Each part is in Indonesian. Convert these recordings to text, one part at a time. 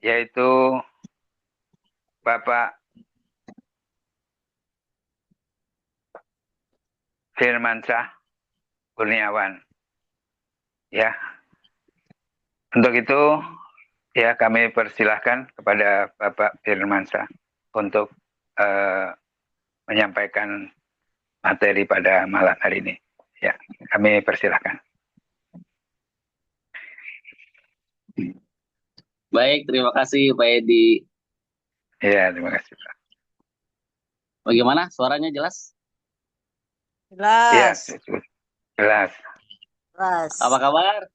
yaitu Bapak Firmansyah Kurniawan. Ya, untuk itu ya kami persilahkan kepada Bapak Firmansyah untuk menyampaikan materi pada malam hari ini. Ya, kami persilahkan. Baik, terima kasih Pak Edi. Ya, terima kasih, Pak. Bagaimana? Suaranya jelas? Ya, Jelas. jelas. Apa Jelas. kabar?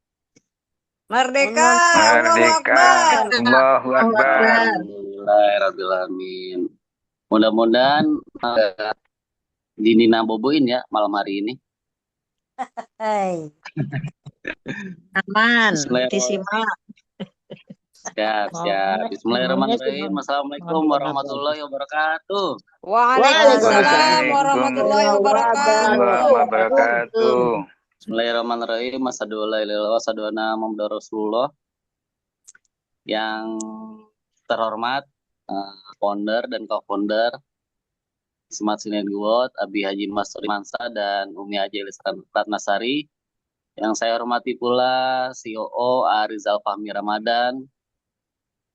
Merdeka, Allahu Merdeka, Akbar. Allahu Akbar. Alhamdulillahirrahmanirrahim. Mudah-mudahan Dinina boboin ya malam hari ini. Hai. Aman, Bismillahirrahmanirrahim. disimak. Siap, siap. Bismillahirrahmanirrahim. Assalamualaikum warahmatullahi wabarakatuh. Waalaikumsalam warahmatullahi Waalaikumsalam wabarakatuh. wabarakatuh. Bismillahirrahmanirrahim. Asyhadu an la ilaha illallah wa asyhadu anna Muhammadar Rasulullah. Yang terhormat founder dan co-founder Smart Synergy World, Abi Haji Mas Mansa dan Umi Haji Ratnasari. Yang saya hormati pula COO Arizal Fahmi Ramadan.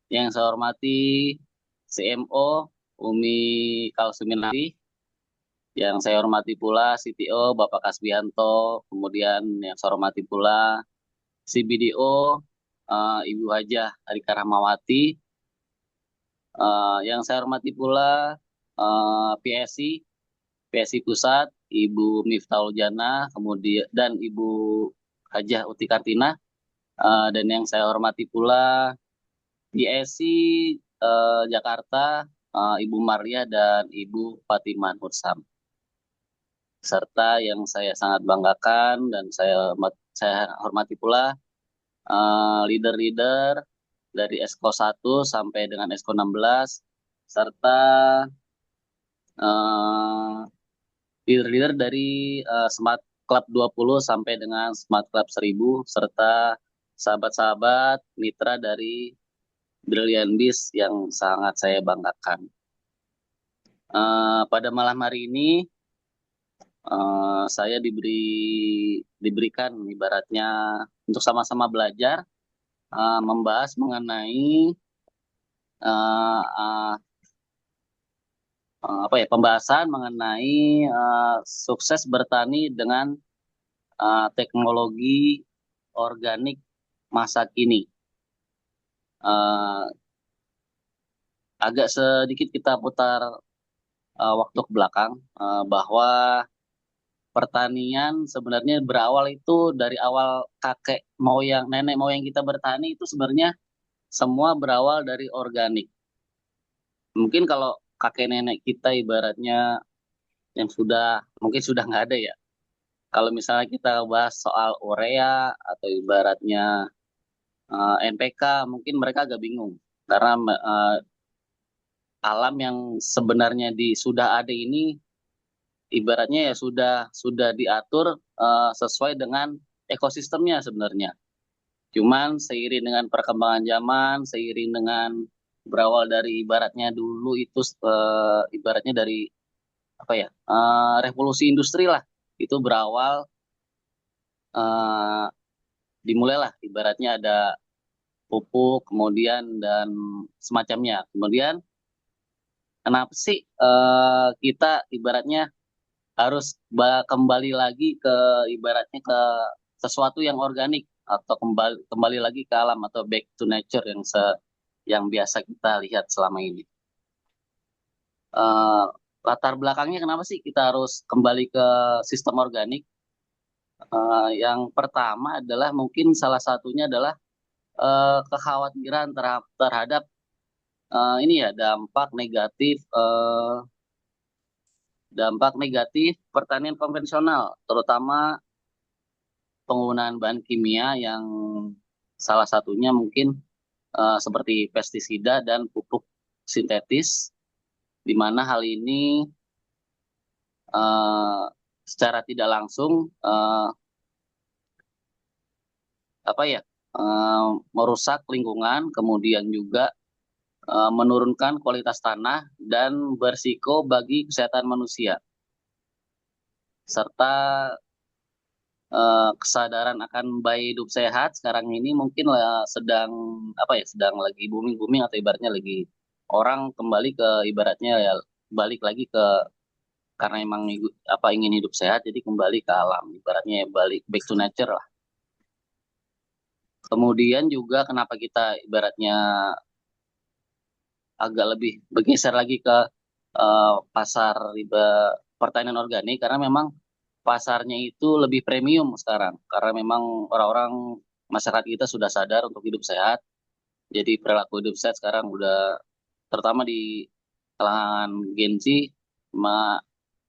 Yang saya hormati CMO Umi Kausuminati. Yang saya hormati pula CTO Bapak Kasbianto. Kemudian yang saya hormati pula CBDO Ibu Hajah Arika Rahmawati. Yang saya hormati pula PSI Pusat, Ibu Miftahul Jana, kemudian dan Ibu Hajah Uti Kartina, dan yang saya hormati pula PSI Jakarta, Ibu Maria dan Ibu Fatimah Nursam. Serta yang saya sangat banggakan dan saya hormati pula leader-leader dari Esko 1 sampai dengan Esko 16, serta leader-leader dari Smart Club 20 sampai dengan Smart Club 1000, serta sahabat-sahabat mitra dari Brilliant Beast yang sangat saya banggakan. Pada malam hari ini, saya diberikan ibaratnya untuk sama-sama belajar, membahas mengenai pembahasan mengenai sukses bertani dengan teknologi organik masa kini. Agak sedikit kita putar waktu ke belakang, bahwa pertanian sebenarnya berawal itu dari awal nenek moyang kita bertani itu sebenarnya semua berawal dari organik. Mungkin kalau kakek nenek kita ibaratnya yang mungkin sudah nggak ada ya. Kalau misalnya kita bahas soal urea atau ibaratnya NPK, mungkin mereka agak bingung karena alam yang sebenarnya sudah ada ini ibaratnya ya sudah diatur sesuai dengan ekosistemnya sebenarnya. Cuman seiring dengan perkembangan zaman, seiring dengan berawal dari ibaratnya dulu itu ibaratnya dari revolusi industri lah, itu berawal dimulailah ibaratnya ada pupuk kemudian dan semacamnya. Kemudian kenapa sih kita ibaratnya harus kembali lagi ke ibaratnya ke sesuatu yang organik atau kembali lagi ke alam atau back to nature yang biasa kita lihat selama ini. Latar belakangnya kenapa sih kita harus kembali ke sistem organik? Yang pertama adalah mungkin salah satunya adalah kekhawatiran terhadap ini ya dampak negatif pertanian konvensional, terutama penggunaan bahan kimia yang salah satunya mungkin seperti pestisida dan pupuk sintetis, di mana hal ini secara tidak langsung merusak lingkungan, kemudian juga menurunkan kualitas tanah dan berisiko bagi kesehatan manusia, serta kesadaran akan bayi hidup sehat sekarang ini mungkin sedang sedang lagi booming atau ibaratnya lagi orang kembali ke ibaratnya ya balik lagi ke karena emang ingin hidup sehat jadi kembali ke alam ibaratnya ya, balik back to nature lah. Kemudian juga kenapa kita ibaratnya agak lebih bergeser lagi ke pasar pertanian organik karena memang pasarnya itu lebih premium sekarang karena memang orang-orang masyarakat kita sudah sadar untuk hidup sehat. Jadi perilaku hidup sehat sekarang udah terutama di kalangan Gen Z,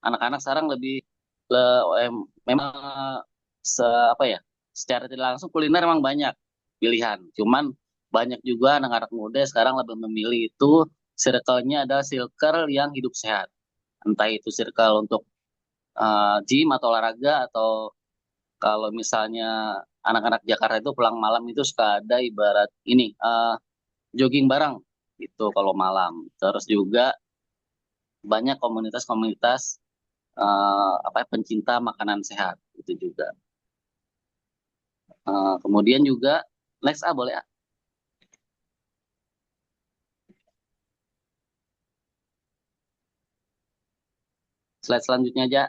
anak-anak sekarang lebih memang se apa ya secara tidak langsung kuliner memang banyak pilihan. Cuman banyak juga anak-anak muda sekarang lebih memilih itu circle-nya adalah circle yang hidup sehat. Entah itu circle untuk gym atau olahraga atau kalau misalnya anak-anak Jakarta itu pulang malam itu suka ada ibarat ini jogging bareng itu kalau malam. Terus juga banyak komunitas-komunitas pencinta makanan sehat itu juga. Kemudian juga next boleh A. Slide selanjutnya aja.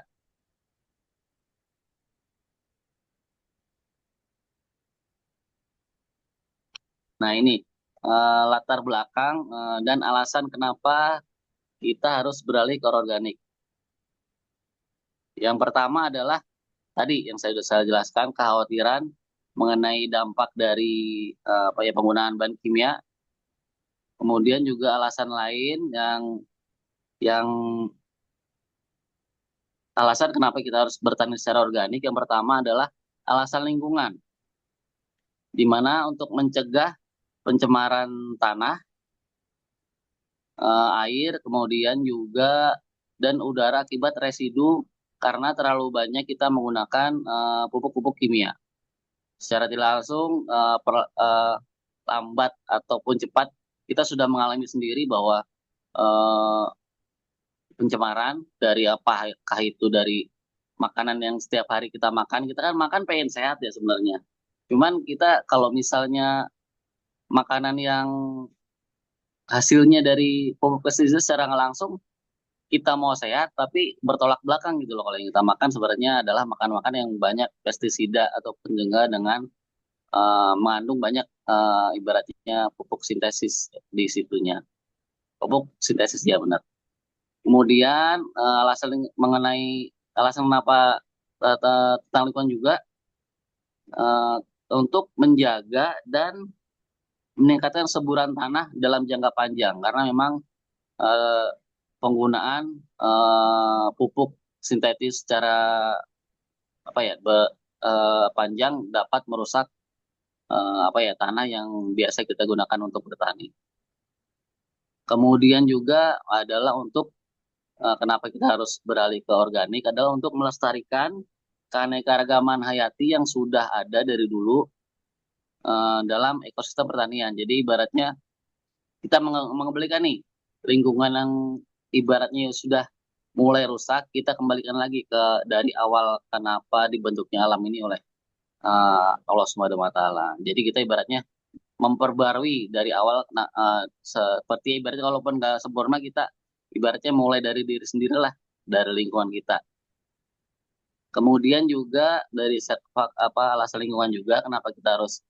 Nah ini latar belakang dan alasan kenapa kita harus beralih ke organik. Yang pertama adalah tadi yang saya jelaskan kekhawatiran mengenai dampak dari penggunaan bahan kimia. Kemudian juga alasan lain yang alasan kenapa kita harus bertani secara organik yang pertama adalah alasan lingkungan. Di mana untuk mencegah pencemaran tanah, air, kemudian juga dan udara akibat residu karena terlalu banyak kita menggunakan pupuk-pupuk kimia. Secara tidak langsung lambat ataupun cepat kita sudah mengalami sendiri bahwa pencemaran dari apakah itu dari makanan yang setiap hari kita kan makan pengen sehat ya sebenarnya. Cuman kita kalau misalnya makanan yang hasilnya dari pupuk pestisida secara nggak langsung kita mau sehat tapi bertolak belakang gitu loh kalau yang kita makan sebenarnya adalah makan-makan yang banyak pestisida ataupun juga dengan mengandung banyak ibaratnya pupuk sintesis di situnya. Pupuk sintesis ya benar. Kemudian mengenai alasan kenapa tentang lingkungan juga untuk menjaga dan meningkatkan seburan tanah dalam jangka panjang karena memang penggunaan pupuk sintetis secara panjang dapat merusak tanah yang biasa kita gunakan untuk bertani. Kemudian juga adalah untuk kenapa kita harus beralih ke organik adalah untuk melestarikan keanekaragaman hayati yang sudah ada dari dulu dalam ekosistem pertanian. Jadi ibaratnya kita mengembalikan nih lingkungan yang ibaratnya sudah mulai rusak, kita kembalikan lagi ke dari awal kenapa dibentuknya alam ini oleh Allah Subhanahu wa taala. Jadi kita ibaratnya memperbarui dari awal seperti ibaratnya kalaupun nggak sempurna kita ibaratnya mulai dari diri sendiri lah, dari lingkungan kita. Kemudian juga dari alasan lingkungan juga kenapa kita harus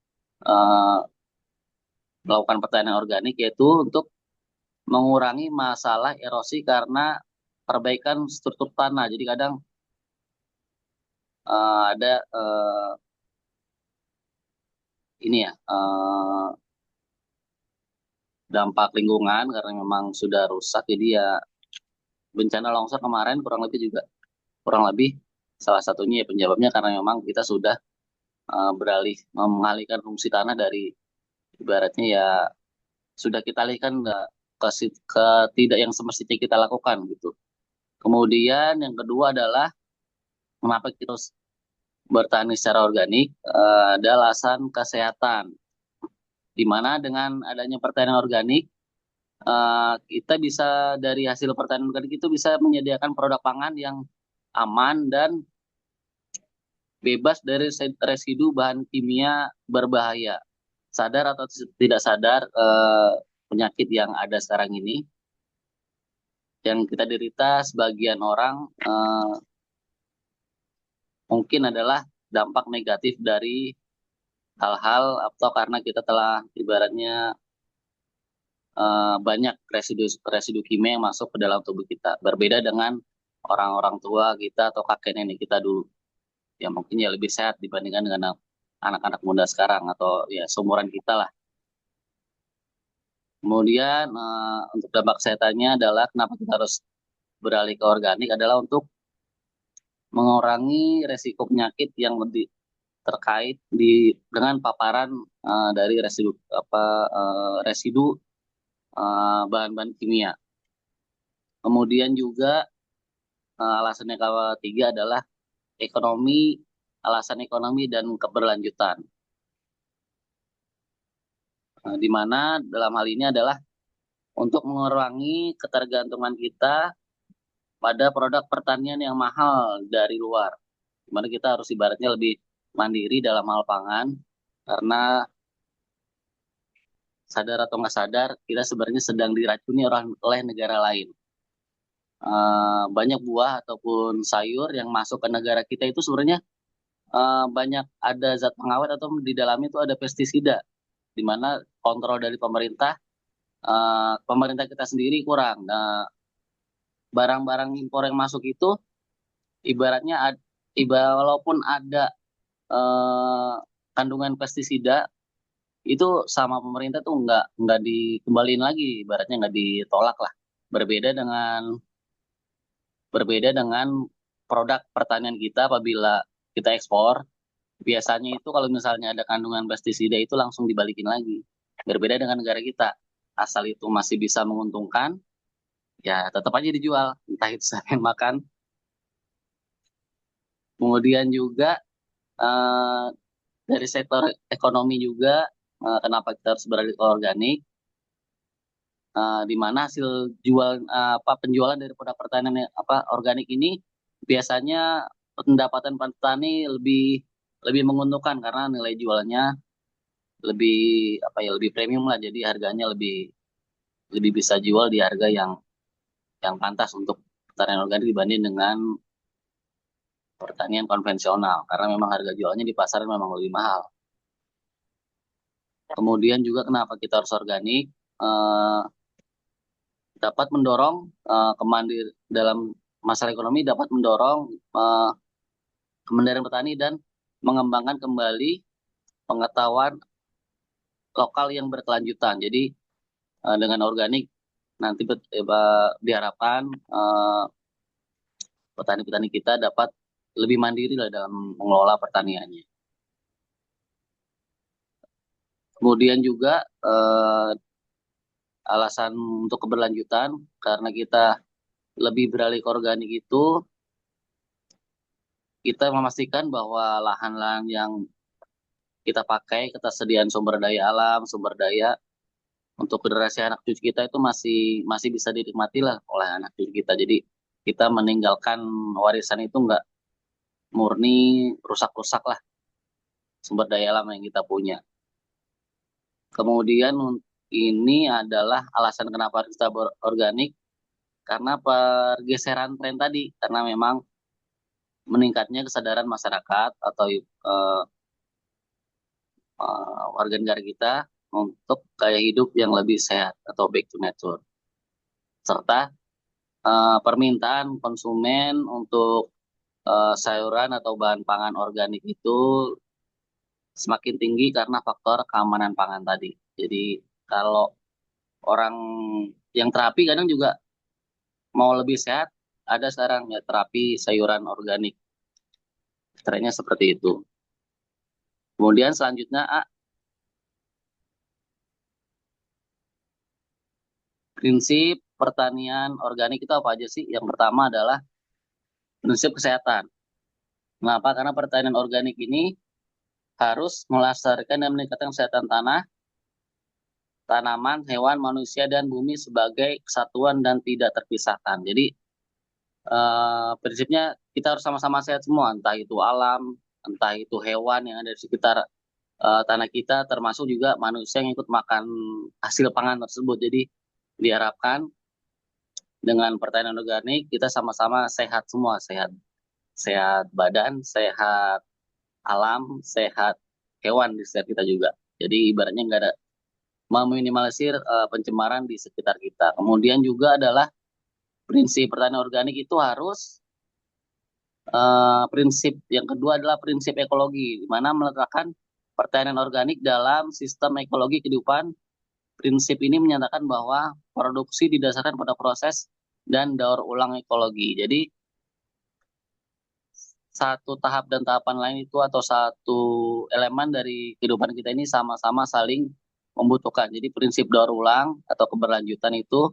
melakukan pertanian organik yaitu untuk mengurangi masalah erosi karena perbaikan struktur tanah. Jadi kadang ada dampak lingkungan karena memang sudah rusak. Jadi ya bencana longsor kemarin kurang lebih salah satunya ya penyebabnya karena memang kita sudah mengalihkan fungsi tanah dari ibaratnya ya sudah kita alihkan ke tidak yang semestinya kita lakukan gitu. Kemudian yang kedua adalah kenapa kita harus bertani secara organik ada alasan kesehatan. Di mana dengan adanya pertanian organik kita bisa dari hasil pertanian organik itu bisa menyediakan produk pangan yang aman dan bebas dari residu bahan kimia berbahaya. Sadar atau tidak sadar, penyakit yang ada sekarang ini, yang kita derita sebagian orang mungkin adalah dampak negatif dari hal-hal atau karena kita telah ibaratnya banyak residu kimia yang masuk ke dalam tubuh kita. Berbeda dengan orang-orang tua kita atau kakek nenek kita dulu, yang mungkin ya lebih sehat dibandingkan dengan anak-anak muda sekarang atau ya seumuran kita lah. Kemudian untuk dampak kesehatannya adalah kenapa kita harus beralih ke organik adalah untuk mengurangi resiko penyakit yang lebih terkait dengan paparan dari residu bahan-bahan kimia. Kemudian juga alasan yang ketiga adalah alasan ekonomi dan keberlanjutan. Di mana dalam hal ini adalah untuk mengurangi ketergantungan kita pada produk pertanian yang mahal dari luar. Di mana kita harus ibaratnya lebih mandiri dalam hal pangan, karena sadar atau nggak sadar, kita sebenarnya sedang diracuni oleh negara lain. Banyak buah ataupun sayur yang masuk ke negara kita itu sebenarnya banyak ada zat pengawet atau di dalamnya itu ada pestisida, di mana kontrol dari pemerintah kita sendiri kurang. Nah, barang-barang impor yang masuk itu ibaratnya walaupun ada kandungan pestisida itu sama pemerintah tuh nggak dikembaliin lagi, ibaratnya nggak ditolak lah. Berbeda dengan produk pertanian kita apabila kita ekspor, biasanya itu kalau misalnya ada kandungan pestisida itu langsung dibalikin lagi. Berbeda dengan negara kita, asal itu masih bisa menguntungkan, ya tetap aja dijual, entah itu siapa yang makan. Kemudian juga dari sektor ekonomi juga, kenapa kita harus beralih ke organik, di mana hasil penjualan dari produk pertanian organik ini biasanya pendapatan petani lebih menguntungkan karena nilai jualnya lebih premium lah, jadi harganya lebih bisa jual di harga yang pantas untuk pertanian organik dibanding dengan pertanian konvensional, karena memang harga jualnya di pasaran memang lebih mahal. Kemudian juga kenapa kita harus organik, dapat mendorong dalam masalah ekonomi, dapat mendorong kemandirian petani dan mengembangkan kembali pengetahuan lokal yang berkelanjutan. Jadi dengan organik nanti diharapkan petani-petani kita dapat lebih mandiri lah dalam mengelola pertaniannya. Kemudian juga alasan untuk keberlanjutan, karena kita lebih beralih ke organik itu, kita memastikan bahwa lahan-lahan yang kita pakai, ketersediaan sumber daya alam, sumber daya untuk generasi anak cucu kita itu masih bisa dinikmati lah oleh anak cucu kita. Jadi kita meninggalkan warisan itu nggak murni rusak-rusak lah sumber daya alam yang kita punya. Kemudian ini adalah alasan kenapa kita berorganik, karena pergeseran tren tadi, karena memang meningkatnya kesadaran masyarakat atau warga negara kita untuk gaya hidup yang lebih sehat atau back to nature, serta permintaan konsumen untuk sayuran atau bahan pangan organik itu semakin tinggi karena faktor keamanan pangan tadi. Jadi kalau orang yang terapi kadang juga mau lebih sehat, ada sekarang ya terapi sayuran organik. Trennya seperti itu. Kemudian selanjutnya prinsip pertanian organik itu apa aja sih? Yang pertama adalah prinsip kesehatan. Kenapa? Karena pertanian organik ini harus melestarikan dan meningkatkan kesehatan tanah, tanaman, hewan, manusia, dan bumi sebagai kesatuan dan tidak terpisahkan. Jadi prinsipnya kita harus sama-sama sehat semua, entah itu alam, entah itu hewan yang ada di sekitar tanah kita, termasuk juga manusia yang ikut makan hasil pangan tersebut. Jadi diharapkan dengan pertanian organik kita sama-sama sehat semua, sehat sehat badan, sehat alam, sehat hewan di sekitar kita juga. Jadi ibaratnya nggak ada meminimalisir pencemaran di sekitar kita. Kemudian juga adalah prinsip pertanian organik itu harus prinsip yang kedua adalah prinsip ekologi, di mana meletakkan pertanian organik dalam sistem ekologi kehidupan. Prinsip ini menyatakan bahwa produksi didasarkan pada proses dan daur ulang ekologi. Jadi satu tahap dan tahapan lain itu atau satu elemen dari kehidupan kita ini sama-sama saling membutuhkan. Jadi prinsip daur ulang atau keberlanjutan itu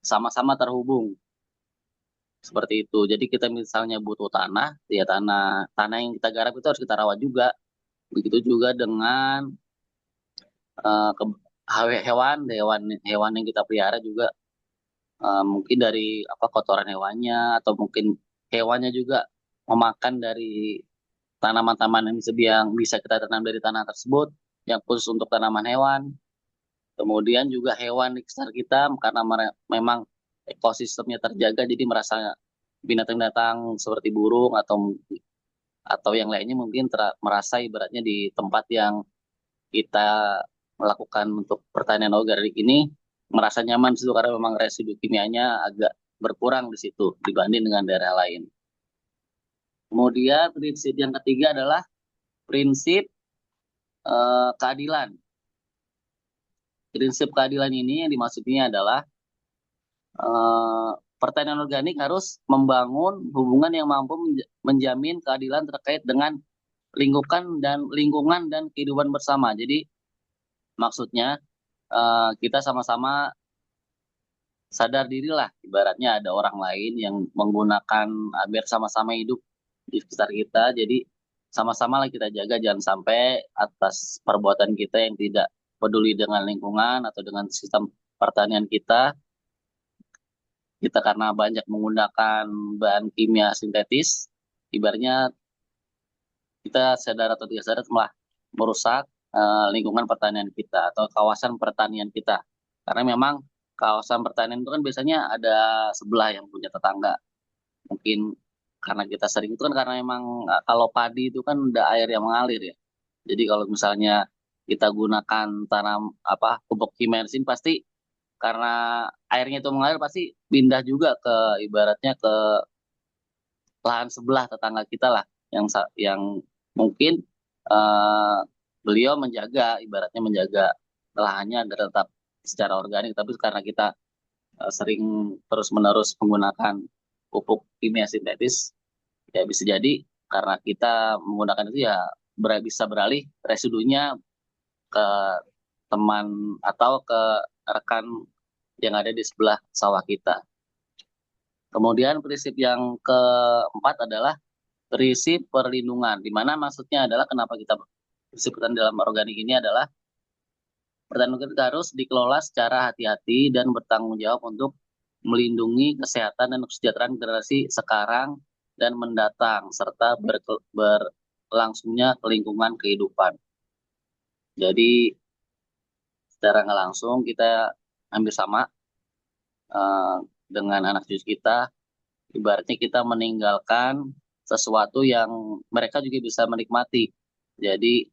sama-sama terhubung. Seperti itu. Jadi kita misalnya butuh tanah, ya tanah yang kita garap itu harus kita rawat juga. Begitu juga dengan hewan yang kita pelihara juga mungkin dari kotoran hewannya atau mungkin hewannya juga memakan dari tanaman-tanaman yang bisa kita tanam dari tanah tersebut yang khusus untuk tanaman hewan. Kemudian juga hewan di sekitar kita karena memang ekosistemnya terjaga jadi merasa binatang-binatang seperti burung atau yang lainnya mungkin merasa ibaratnya di tempat yang kita melakukan untuk pertanian organik ini merasa nyaman situ karena memang residu kimianya agak berkurang di situ dibanding dengan daerah lain. Kemudian prinsip yang ketiga adalah prinsip keadilan. Prinsip keadilan ini yang dimaksudnya adalah pertanian organik harus membangun hubungan yang mampu menjamin keadilan terkait dengan lingkungan dan kehidupan bersama. Jadi maksudnya kita sama-sama sadar dirilah, ibaratnya ada orang lain yang menggunakan biar sama-sama hidup di sekitar kita. Jadi sama-sama lah kita jaga jangan sampai atas perbuatan kita yang tidak peduli dengan lingkungan atau dengan sistem pertanian kita karena banyak menggunakan bahan kimia sintetis, ibaratnya kita sadar atau tidak sadar malah merusak lingkungan pertanian kita atau kawasan pertanian kita. Karena memang kawasan pertanian itu kan biasanya ada sebelah yang punya tetangga. Mungkin karena kita sering itu kan karena memang kalau padi itu kan ada air yang mengalir ya. Jadi kalau misalnya kita gunakan tanam pupuk kimia mesin pasti karena airnya itu mengalir pasti pindah juga ke ibaratnya ke lahan sebelah tetangga kita lah yang mungkin eh, beliau ibaratnya menjaga lahannya agar tetap secara organik tapi karena kita sering terus-menerus menggunakan pupuk kimia sintetis ya bisa jadi karena kita menggunakan itu ya bisa beralih residunya ke teman atau ke rekan yang ada di sebelah sawah kita. Kemudian prinsip yang keempat adalah prinsip perlindungan, di mana maksudnya adalah kenapa kita prinsip dalam organik ini adalah pertanian organik harus dikelola secara hati-hati dan bertanggung jawab untuk melindungi kesehatan dan kesejahteraan generasi sekarang dan mendatang serta berlangsungnya lingkungan kehidupan. Jadi secara nggak langsung kita hampir sama dengan anak cucu kita, ibaratnya kita meninggalkan sesuatu yang mereka juga bisa menikmati. Jadi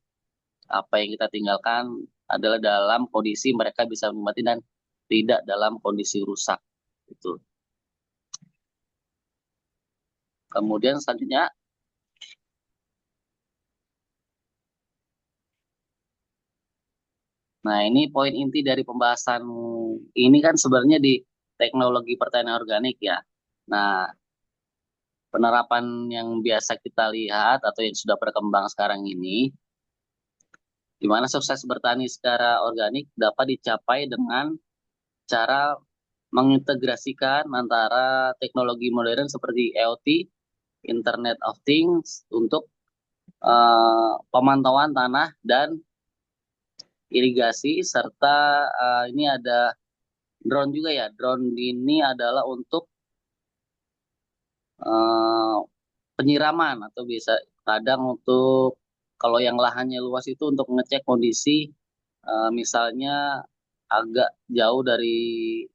apa yang kita tinggalkan adalah dalam kondisi mereka bisa menikmati dan tidak dalam kondisi rusak. Itu. Kemudian selanjutnya, nah ini poin inti dari pembahasan ini kan sebenarnya di teknologi pertanian organik ya. Nah, penerapan yang biasa kita lihat atau yang sudah berkembang sekarang ini, di mana sukses bertani secara organik dapat dicapai dengan cara mengintegrasikan antara teknologi modern seperti IoT, Internet of Things, untuk pemantauan tanah dan irigasi, serta ini ada drone juga ya. Drone ini adalah untuk eh, penyiraman atau bisa kadang untuk kalau yang lahannya luas itu untuk ngecek kondisi misalnya agak jauh dari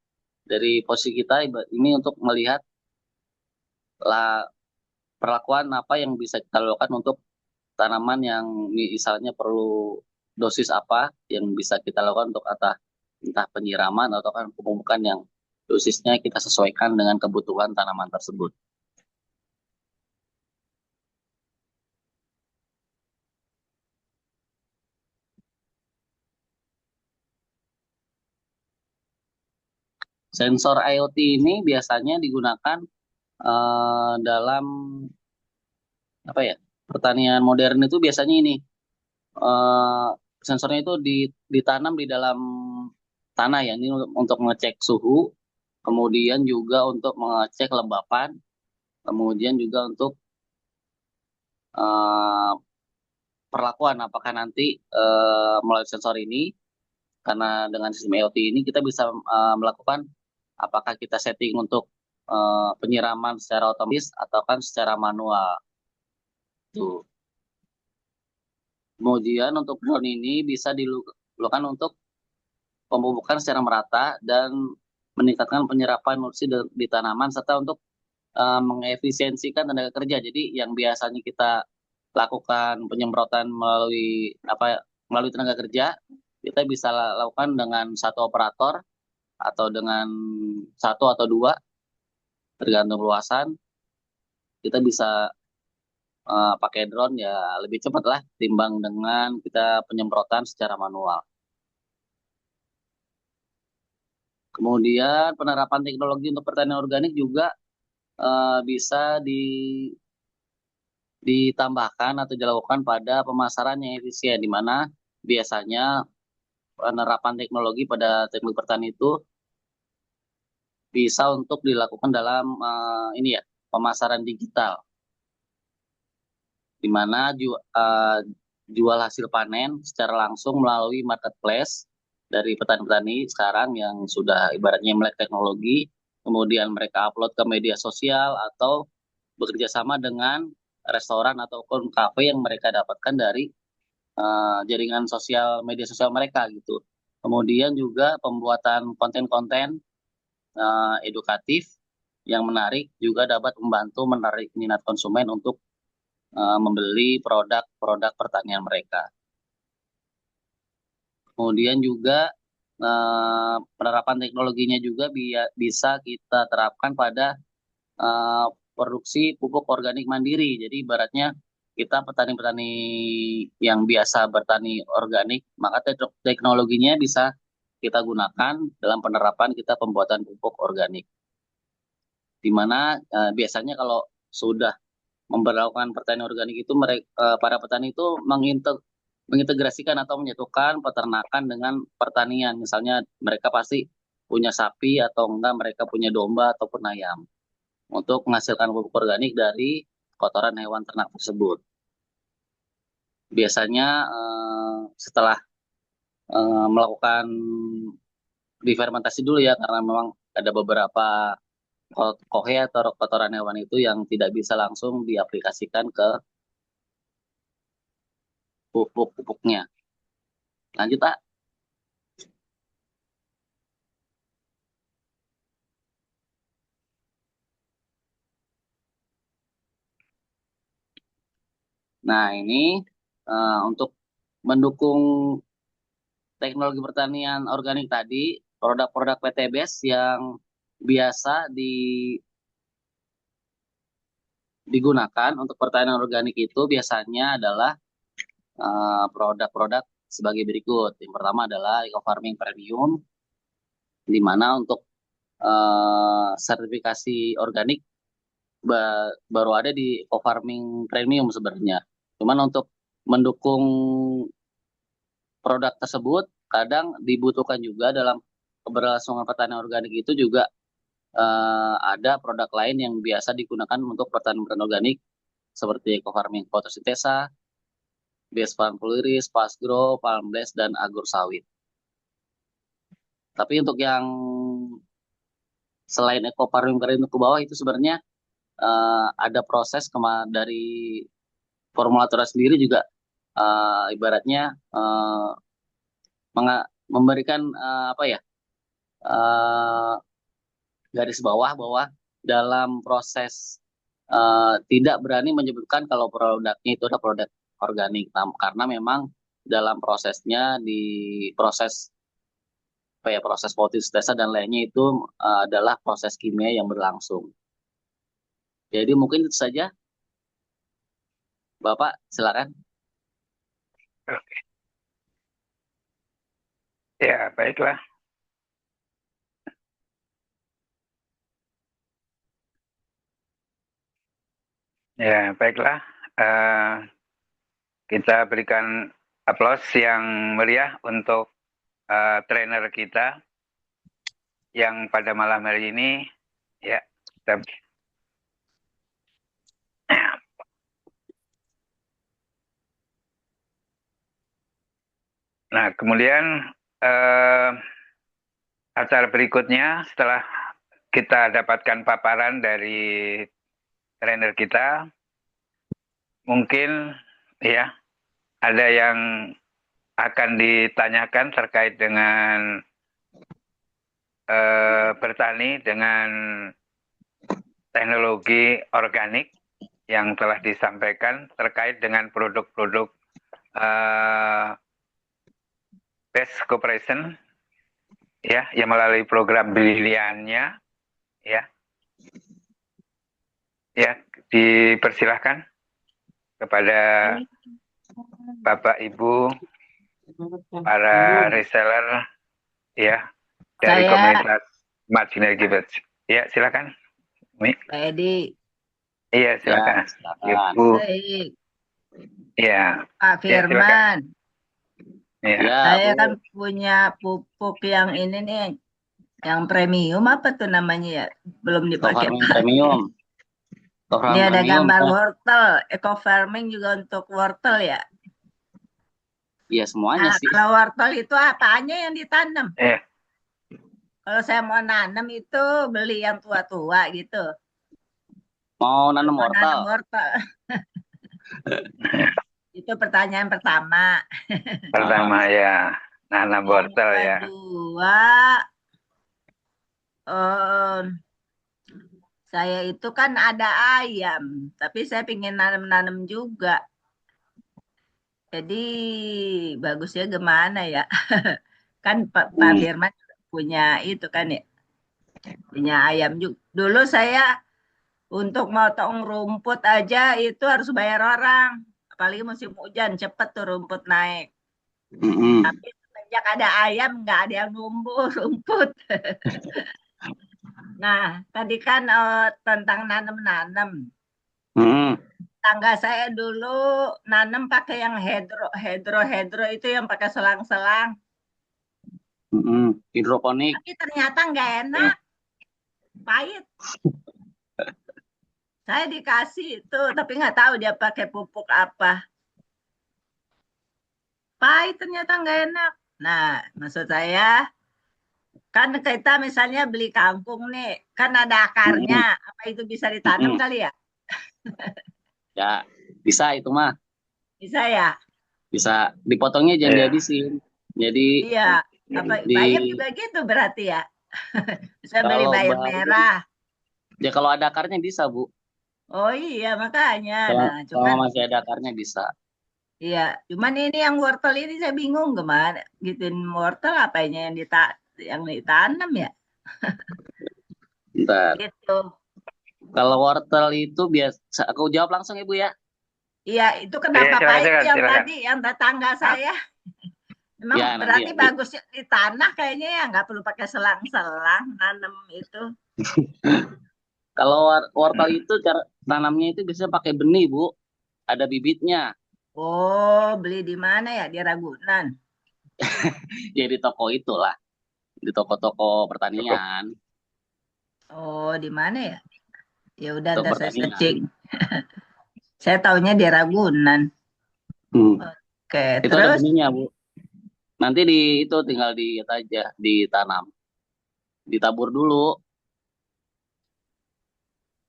posisi kita ini untuk melihat lah perlakuan apa yang bisa kita lakukan untuk tanaman yang misalnya perlu dosis apa yang bisa kita lakukan untuk entah penyiraman atau kan pemupukan yang dosisnya kita sesuaikan dengan kebutuhan tanaman tersebut. Sensor IoT ini biasanya digunakan dalam apa ya, pertanian modern itu biasanya ini eh, sensornya itu ditanam di dalam tanah ya, ini untuk mengecek suhu, kemudian juga untuk mengecek kelembapan, kemudian juga untuk eh, perlakuan apakah nanti melalui sensor ini, karena dengan sistem IoT ini kita bisa melakukan apakah kita setting untuk penyiraman secara otomatis atau kan secara manual. Tuh. Kemudian untuk drone ini bisa dilakukan untuk pemupukan secara merata dan meningkatkan penyerapan nutrisi di tanaman serta untuk mengefisiensikan tenaga kerja. Jadi yang biasanya kita lakukan penyemprotan melalui tenaga kerja, kita bisa lakukan dengan satu operator atau dengan satu atau dua tergantung luasan. Kita bisa pakai drone ya lebih cepat lah timbang dengan kita penyemprotan secara manual. Kemudian penerapan teknologi untuk pertanian organik juga bisa ditambahkan atau dilakukan pada pemasaran yang efisien, di mana biasanya penerapan teknologi pada teknik pertanian itu bisa untuk dilakukan dalam ini ya, pemasaran digital, di mana jual hasil panen secara langsung melalui marketplace dari petani-petani sekarang yang sudah ibaratnya melek teknologi, kemudian mereka upload ke media sosial atau bekerja sama dengan restoran ataupun kafe yang mereka dapatkan dari jaringan media sosial mereka gitu. Kemudian juga pembuatan konten-konten edukatif yang menarik juga dapat membantu menarik minat konsumen untuk membeli produk-produk pertanian mereka. Kemudian juga penerapan teknologinya juga bisa kita terapkan pada produksi pupuk organik mandiri. Jadi ibaratnya kita petani-petani yang biasa bertani organik, maka teknologinya bisa kita gunakan dalam penerapan kita pembuatan pupuk organik. Di mana biasanya kalau sudah memperlakukan pertanian organik itu para petani itu mengintegrasikan atau menyatukan peternakan dengan pertanian. Misalnya mereka pasti punya sapi atau enggak mereka punya domba ataupun ayam untuk menghasilkan pupuk organik dari kotoran hewan ternak tersebut. Biasanya setelah melakukan difermentasi dulu ya, karena memang ada beberapa kohe atau kotoran hewan itu yang tidak bisa langsung diaplikasikan ke pupuk-pupuknya. Lanjut, Pak. Nah, ini untuk mendukung teknologi pertanian organik tadi, produk-produk PTBS yang biasa digunakan untuk pertanian organik itu biasanya adalah produk-produk sebagai berikut. Yang pertama adalah Eco Farming Premium, di mana untuk sertifikasi organik baru ada di Eco Farming Premium sebenarnya. Cuman untuk mendukung produk tersebut kadang dibutuhkan juga dalam keberlangsungan pertanian organik itu juga ada produk lain yang biasa digunakan untuk pertanian organik seperti eco farming fotosintesa, Bias Vankuliris, Pasgro, Palmbles, dan Agur Sawit. Tapi untuk yang selain ekofarming kering ke bawah itu sebenarnya ada proses dari formulator sendiri juga ibaratnya memberikan apa ya garis bawah bahwa dalam proses tidak berani menyebutkan kalau produknya itu adalah produk organik karena memang dalam prosesnya di proses apa ya proses fotosintesa dan lainnya itu adalah proses kimia yang berlangsung. Jadi mungkin itu saja, Bapak, silakan. Oke. Ya, baiklah. Ya, baiklah. Kita berikan aplaus yang meriah untuk trainer kita yang pada malam hari ini ya. Nah, kemudian acara berikutnya setelah kita dapatkan paparan dari trainer kita, mungkin ya ada yang akan ditanyakan terkait dengan bertani dengan teknologi organik yang telah disampaikan terkait dengan produk-produk best cooperation ya yang melalui program briliannya ya dipersilahkan kepada Bapak Ibu para reseller ya dari komunitas Smart Synergy Birds. Ya, silakan. Pak Edi. Iya, silakan. Ya, silakan. Ibu. Baik. Ya. Pak Firman. Ya. Saya kan punya pupuk yang ini nih, yang premium apa tuh namanya ya? Belum dipakai. Premium. Ini ada gambar wortel, eco farming juga untuk wortel ya? Iya semuanya sih. Kalau wortel itu apanya yang ditanam? Kalau saya mau nanam itu beli yang tua-tua gitu. Mau nanam wortel? Itu pertanyaan pertama. Pertama ya, nanam wortel ya. Kedua, saya itu kan ada ayam, tapi saya ingin nanam-nanam juga. Jadi bagusnya gimana ya? Kan Pak Firman punya itu kan ya, punya ayam juga. Dulu saya untuk motong rumput aja itu harus bayar orang, apalagi musim hujan cepet tuh rumput naik. Tapi semenjak ada ayam nggak ada yang numbuh rumput. Nah tadi kan tentang nanam-nanam. Tangga saya dulu nanam pakai yang hidro itu yang pakai selang-selang. Hidroponik. Tapi ternyata nggak enak, pahit. Saya dikasih itu, tapi nggak tahu dia pakai pupuk apa. Pahit ternyata nggak enak. Nah, maksud saya, kan kita misalnya beli kangkung nih, kan ada akarnya. Apa itu bisa ditanam kali ya? Ya, bisa itu mah. Bisa ya? Bisa. Dipotongnya jangan dihabisin. Jadi iya. Bayam juga gitu berarti ya? Bisa beli bayam merah. Ya kalau ada akarnya bisa, Bu. Oh iya, makanya. Kalau masih ada akarnya bisa. Iya, cuman ini yang wortel ini saya bingung gimana. Gituin wortel apanya yang ditanam ya? Bentar. Gitu. Kalau wortel itu biasa, aku jawab langsung Ibu ya. Iya, itu kenapa pahit yang tadi, yang tetangga saya. Memang ya, berarti bagus di tanah kayaknya ya, nggak perlu pakai selang-selang nanam itu. Kalau wortel itu cara tanamnya itu biasanya pakai benih, Bu. Ada bibitnya. Oh, beli di mana ya? Di Ragunan. Ya di toko itulah. Di toko-toko pertanian. Oh, di mana ya? Ya udah saya searching. Saya taunya di Ragunan. Hmm. Oke, Itu ada terus benihnya, Bu. Nanti itu tinggal aja, ditanam. Ditabur dulu.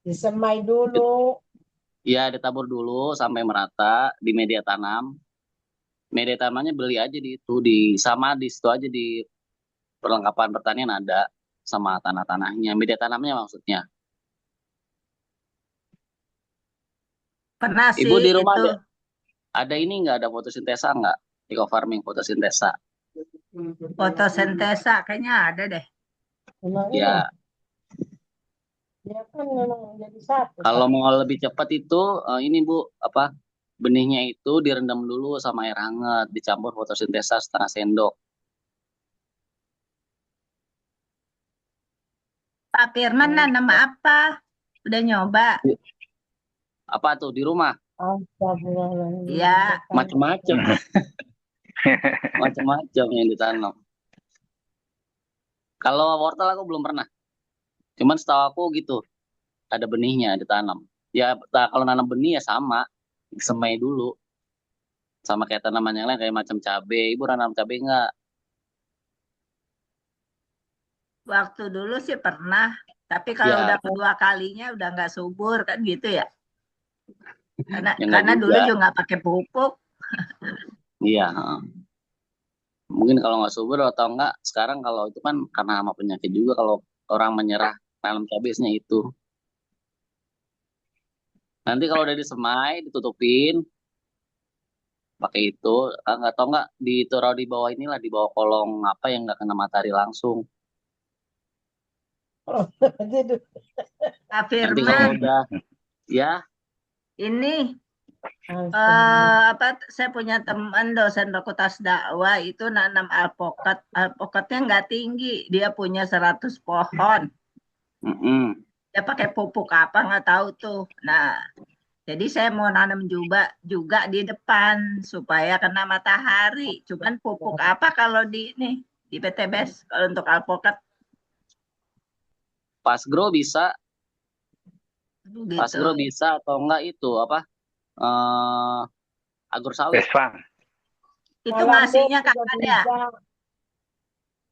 Disemai dulu. Ya, ditabur dulu sampai merata di media tanam. Media tanamnya beli aja sama di situ aja di perlengkapan pertanian ada sama tanah-tanahnya. Media tanamnya maksudnya. pernah Ibu sih di rumah itu ada ini nggak, ada fotosintesa nggak? Eco farming fotosintesa. fotosintesa kayaknya ada deh. Memang iya. Ya, Dia kan memang jadi satu. kalau mau lebih cepat itu ini Bu, apa? Benihnya itu direndam dulu sama air hangat, dicampur fotosintesa setengah sendok. Pak Firman nanam apa? Udah nyoba? Apa tuh di rumah? Astagfirullahaladzim. Ya, Macam-macam, macam-macam yang ditanam. Kalau wortel aku belum pernah. Cuman setahu aku gitu, ada benihnya ditanam. Ya, kalau nanam benih ya sama, disemai dulu. Sama kayak tanaman yang lain kayak macam cabai. Ibu nanam cabai nggak? waktu dulu sih pernah. Tapi kalau Ya, udah kedua kalinya udah nggak subur kan gitu ya. Karena ya nggak karena dulu juga. juga nggak pakai pupuk. Iya, heeh. Mungkin kalau nggak subur atau enggak, sekarang kalau itu kan karena hama penyakit juga kalau orang menyerah nanam cabainya itu. Nanti kalau udah disemai, ditutupin, pakai itu, nggak tahu nggak ditaruh di bawah inilah, di bawah kolong apa yang nggak kena matahari langsung. Pak Nanti kalau Firman, udah, ya, ini apa? Saya punya teman dosen fakultas dakwah itu nanam alpokat. Alpokatnya nggak tinggi, dia punya 100 pohon. mm-mm. Dia pakai pupuk apa nggak tahu tuh. Nah, jadi saya mau nanam juga juga di depan supaya kena matahari. Cuman pupuk apa kalau di ini di PTBS kalau untuk alpokat Pas grow bisa, pas gitu. grow bisa atau enggak itu apa? eh Anggur sawit, Vespa. Itu ngasihnya kapan ya?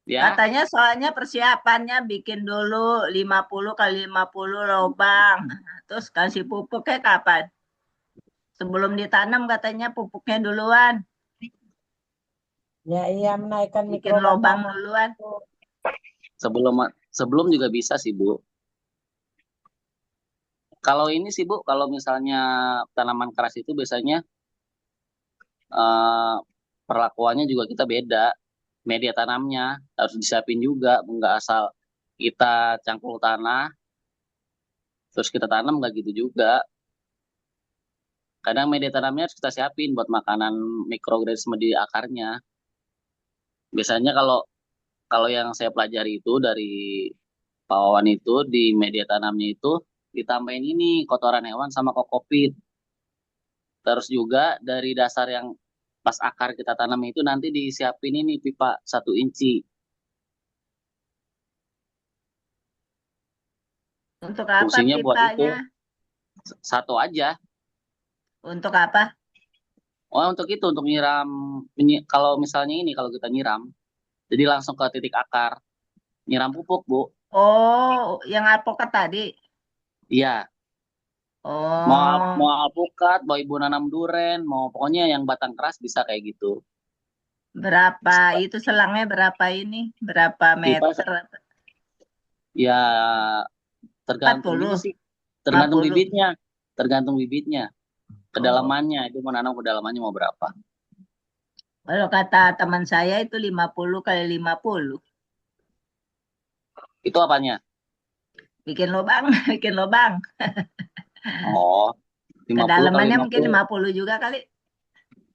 ya. Katanya soalnya persiapannya bikin dulu 50 kali 50 lubang. Terus kasih pupuknya kapan? Sebelum ditanam katanya pupuknya duluan. Ya iya menaikkan Bikin mikroba lubang tanah. duluan. Sebelum sebelum juga bisa sih Bu. Kalau ini sih Bu, kalau misalnya tanaman keras itu biasanya eh, perlakuannya juga kita beda. Media tanamnya harus disiapin juga, nggak asal kita cangkul tanah terus kita tanam nggak gitu juga. Kadang media tanamnya harus kita siapin buat makanan mikroorganisme di akarnya. Biasanya kalau kalau yang saya pelajari itu dari Pak Wawan itu di media tanamnya itu ditambahin ini kotoran hewan sama kokopit. Terus juga dari dasar yang pas akar kita tanam itu nanti disiapin ini pipa 1 inci. Untuk apa Fungsinya buat itu pipanya? satu aja. Untuk apa? Oh, untuk itu untuk nyiram kalau misalnya ini kalau kita nyiram, jadi langsung ke titik akar, nyiram pupuk, Bu. Oh, yang alpokat tadi. Iya, mau Oh, alpukat, mau ibu nanam duren, mau pokoknya yang batang keras bisa kayak gitu. berapa itu selangnya berapa ini? Berapa Pipa meter? ya tergantung juga 40, sih, tergantung 50. bibitnya, tergantung bibitnya, Oh, kedalamannya itu mau nanam kedalamannya mau berapa. kalau kata teman saya itu 50 kali 50. Itu apanya? Bikin lubang, bikin lubang. Oh, 50 kali Kedalamannya mungkin 50, 50 juga kali.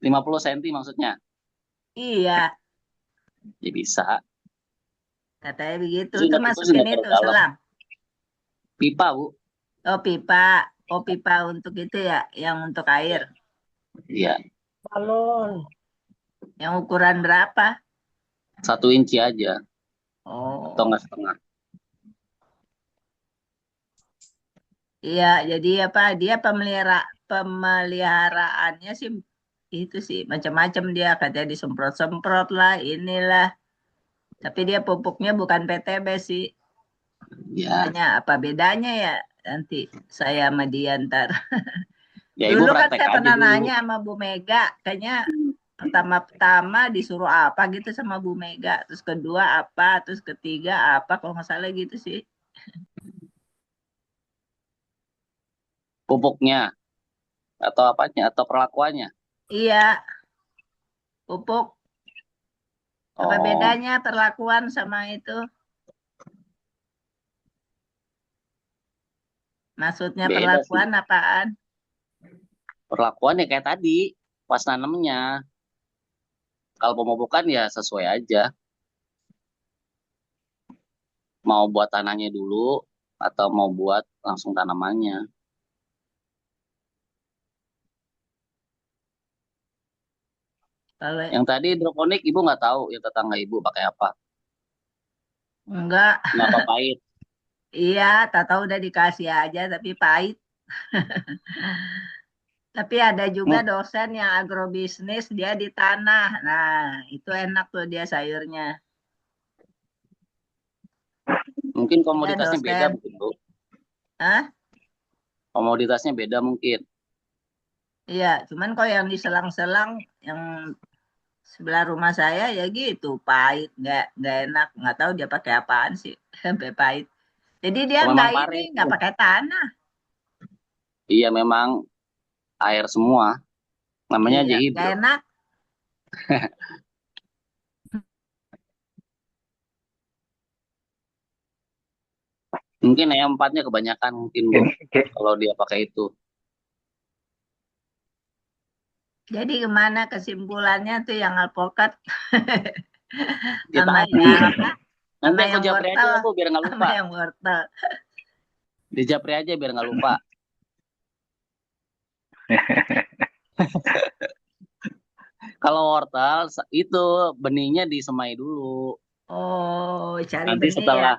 50 cm maksudnya. Iya, Ya bisa. katanya begitu. Itu Itu sih masukin nggak itu terlalu dalam. selang. Pipa, Bu. Oh, pipa. Oh, pipa untuk itu ya, yang untuk air. Iya, Balon. Yang ukuran berapa? 1 inci aja atau Oh, enggak setengah. iya. Jadi apa? Dia pemeliharaannya sih itu sih macam-macam dia katanya disemprot-semprot lah inilah. Tapi dia pupuknya bukan PTB sih. Ya, Tanya apa bedanya ya nanti saya sama dia ntar. ya Ibu Dulu kan praktek saya aja pernah dulu. nanya sama Bu Mega, kayaknya pertama-tama disuruh apa gitu sama Bu Mega, terus kedua apa, terus ketiga apa, kalau nggak salah gitu sih. Pupuknya atau apanya atau perlakuannya. Iya, pupuk. Apa Oh, bedanya perlakuan sama itu? Maksudnya beda sih. perlakuan apaan? Perlakuannya kayak tadi pas nanamnya. Kalau pemupukan ya sesuai aja. Mau buat tanahnya dulu atau mau buat langsung tanamannya. Kalau Yang tadi hidroponik Ibu nggak tahu ya tetangga Ibu pakai apa. enggak, Kenapa pahit? iya, tak tahu udah dikasih aja tapi pahit. Tapi ada juga Hmm, dosen yang agrobisnis dia di tanah. Nah, itu enak tuh dia sayurnya. mungkin Dia komoditasnya beda dosen. mungkin Bu. Hah? Komoditasnya beda mungkin. Iya, cuman kalau yang diselang-selang yang sebelah rumah saya ya gitu, pahit, nggak enak, nggak tahu dia pakai apaan sih sampai pahit. Jadi dia Oh, nggak memang ini, pare nggak itu. pakai tanah. Iya memang air semua. Namanya Iya, aja nggak hidro. enak. Mungkin empatnya kebanyakan mungkin Bu. Kalau dia pakai itu. Jadi gimana kesimpulannya tuh yang alpokat Ya sama tadi. yang apa? Nanti Sama aku yang japri aja wortel, ya Bu biar nggak sama lupa. yang wortel. Di japri aja biar nggak lupa. Kalau wortel itu benihnya disemai dulu. Oh, cari Nanti benih ya. setelah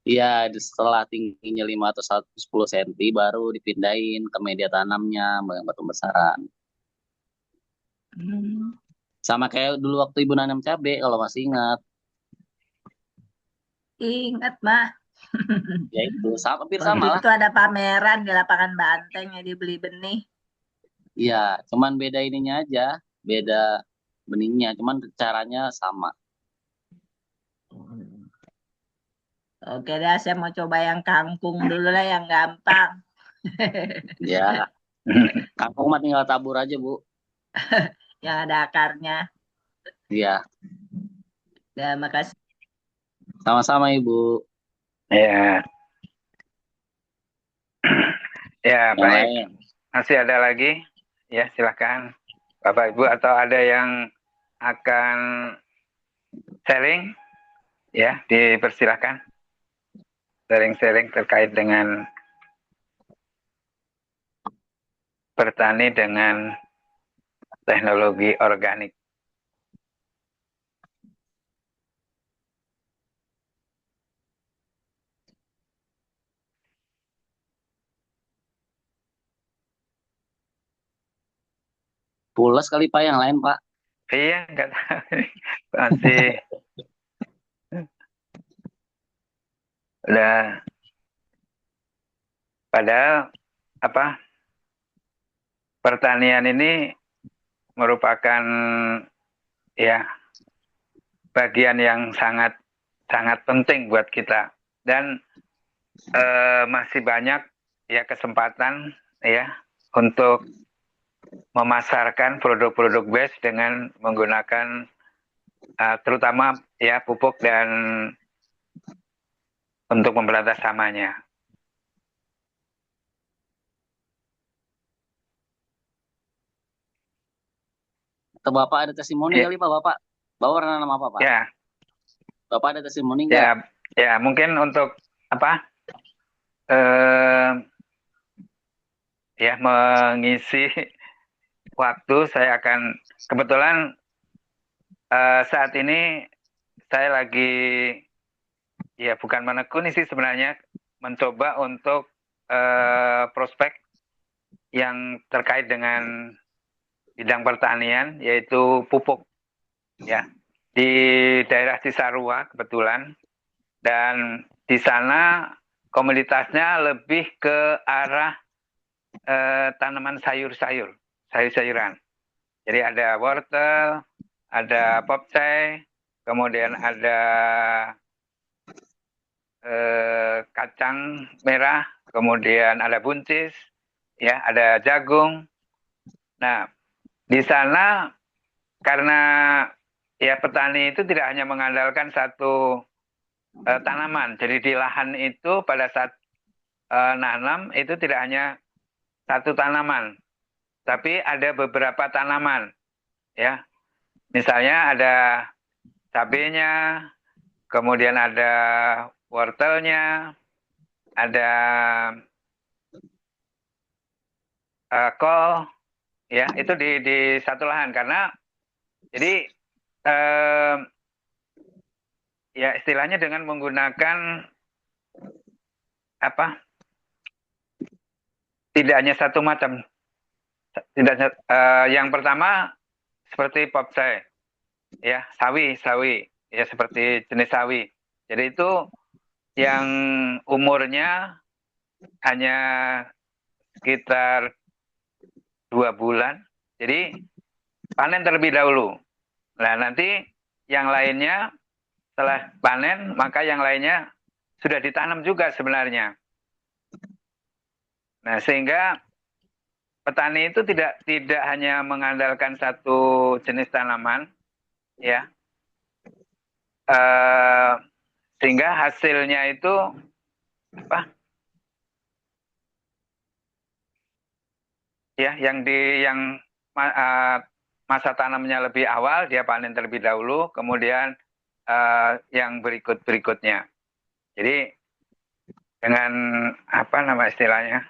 ya setelah tingginya 5 atau 10 cm baru dipindahin ke media tanamnya yang batu besaran. Hmm, Sama kayak dulu waktu Ibu nanam cabai kalau masih ingat. ingat mah. Ya itu sama hampir Waktu sama lah. itu ada pameran di lapangan Banteng ya dibeli benih. Iya, cuman beda ininya aja, beda benihnya, cuman caranya sama. Oke dah, saya mau coba yang kangkung dulu lah yang gampang. Ya, kangkung mah tinggal tabur aja, Bu. Yang ada akarnya. Iya, Ya, makasih. sama-sama Ibu. Ya, ya Yang baik. lain. Masih ada lagi? Ya, silakan Bapak Ibu atau ada yang akan sharing? Ya, dipersilakan sharing-sharing terkait dengan bertani dengan teknologi organik. Pulas kali Pak yang lain, Pak. Iya, nggak tahu. Masih udah padahal apa pertanian ini merupakan ya bagian yang sangat sangat penting buat kita dan masih banyak ya kesempatan ya untuk memasarkan produk-produk base dengan menggunakan terutama ya pupuk dan untuk memberantas hamanya. Atau Bapak ada testimoni Ya, kali Pak, Bapak. Bapak pernah nanam apa, Pak? ya, Bapak ada testimoni nggak? ya, ya mungkin untuk apa eh, ya mengisi waktu saya akan kebetulan saat ini saya lagi ya bukan menekuni sih sebenarnya mencoba untuk prospek yang terkait dengan bidang pertanian, yaitu pupuk, ya, di daerah Cisarua kebetulan, dan di sana komoditasnya lebih ke arah tanaman sayur-sayuran. Jadi ada wortel, ada popcay, kemudian ada kacang merah, kemudian ada buncis, ya, ada jagung. Nah, di sana karena ya petani itu tidak hanya mengandalkan satu tanaman. Jadi di lahan itu pada saat nanam itu tidak hanya satu tanaman, tapi ada beberapa tanaman, ya. Misalnya ada cabenya, kemudian ada wortelnya, ada kol, ya, itu di satu lahan karena jadi ya istilahnya dengan menggunakan apa? Tidak hanya satu macam. Tidak yang pertama seperti popcay, ya, sawi, ya, seperti jenis sawi. Jadi itu yang umurnya hanya sekitar 2 bulan. Jadi panen terlebih dahulu. Nah, nanti yang lainnya setelah panen, maka yang lainnya sudah ditanam juga sebenarnya. Nah, sehingga petani itu tidak hanya mengandalkan satu jenis tanaman, ya, sehingga hasilnya itu apa? Ya, yang masa tanamnya lebih awal dia panen terlebih dahulu, kemudian yang berikutnya. Jadi dengan apa nama istilahnya?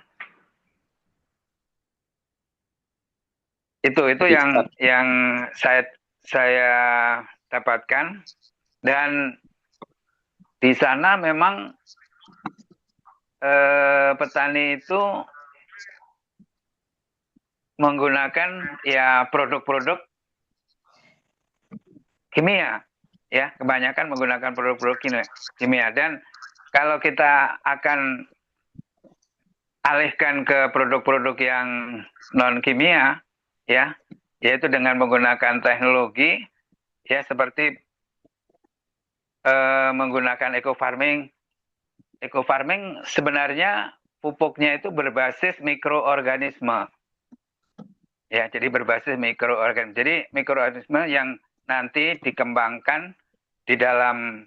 Itu yang saya dapatkan, dan di sana memang petani itu menggunakan ya produk-produk kimia, ya, kebanyakan menggunakan produk-produk kimia. Dan kalau kita akan alihkan ke produk-produk yang non kimia, ya, yaitu dengan menggunakan teknologi, ya, seperti menggunakan eco farming. Eco farming sebenarnya pupuknya itu berbasis mikroorganisme. Ya, jadi berbasis mikroorganisme. Jadi mikroorganisme yang nanti dikembangkan di dalam,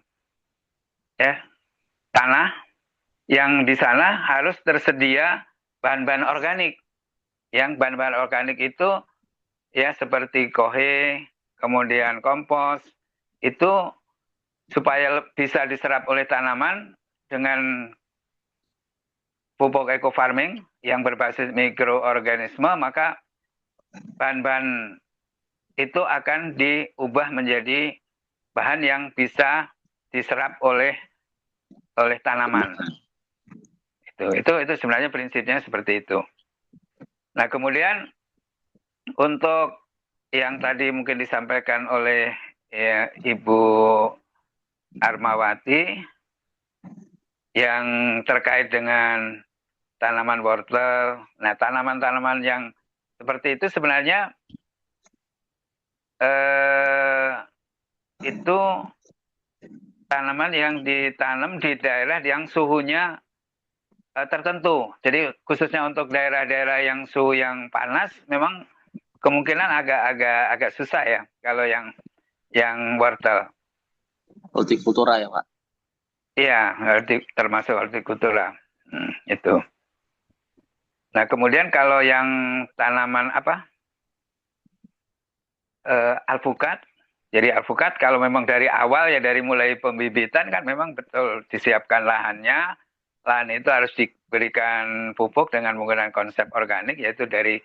ya, tanah, yang di sana harus tersedia bahan-bahan organik. Yang bahan-bahan organik itu ya seperti kohe, kemudian kompos, itu supaya bisa diserap oleh tanaman dengan pupuk eco farming yang berbasis mikroorganisme, maka bahan-bahan itu akan diubah menjadi bahan yang bisa diserap oleh tanaman. Itu sebenarnya prinsipnya seperti itu. Nah, kemudian untuk yang tadi mungkin disampaikan oleh ya, Ibu Armawati yang terkait dengan tanaman wortel. Nah, tanaman-tanaman yang seperti itu sebenarnya itu tanaman yang ditanam di daerah yang suhunya tertentu. Jadi khususnya untuk daerah-daerah yang suhu yang panas, memang kemungkinan agak susah ya kalau yang wortel. Hortikultura ya Pak? Iya, termasuk hortikultura. Itu. Nah, kemudian kalau yang tanaman apa? Alpukat. Jadi alpukat kalau memang dari awal ya, dari mulai pembibitan kan memang betul disiapkan lahannya. Lahan itu harus diberikan pupuk dengan menggunakan konsep organik, yaitu dari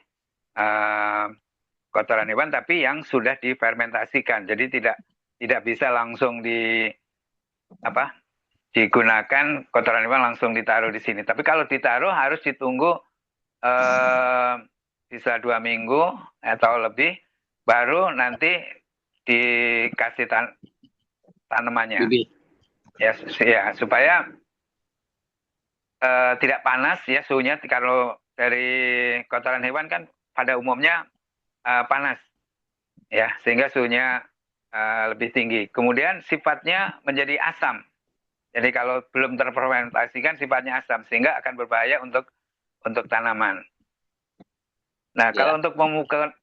kotoran hewan tapi yang sudah difermentasikan. Jadi tidak bisa langsung digunakan kotoran hewan langsung ditaruh di sini. Tapi kalau ditaruh harus ditunggu bisa 2 minggu atau lebih, baru nanti dikasih tanamannya. Bibit. Ya, supaya tidak panas ya suhunya. Kalau dari kotoran hewan kan pada umumnya panas ya, sehingga suhunya lebih tinggi. Kemudian sifatnya menjadi asam. Jadi kalau belum terfermentasikan sifatnya asam, sehingga akan berbahaya untuk tanaman. Nah, kalau untuk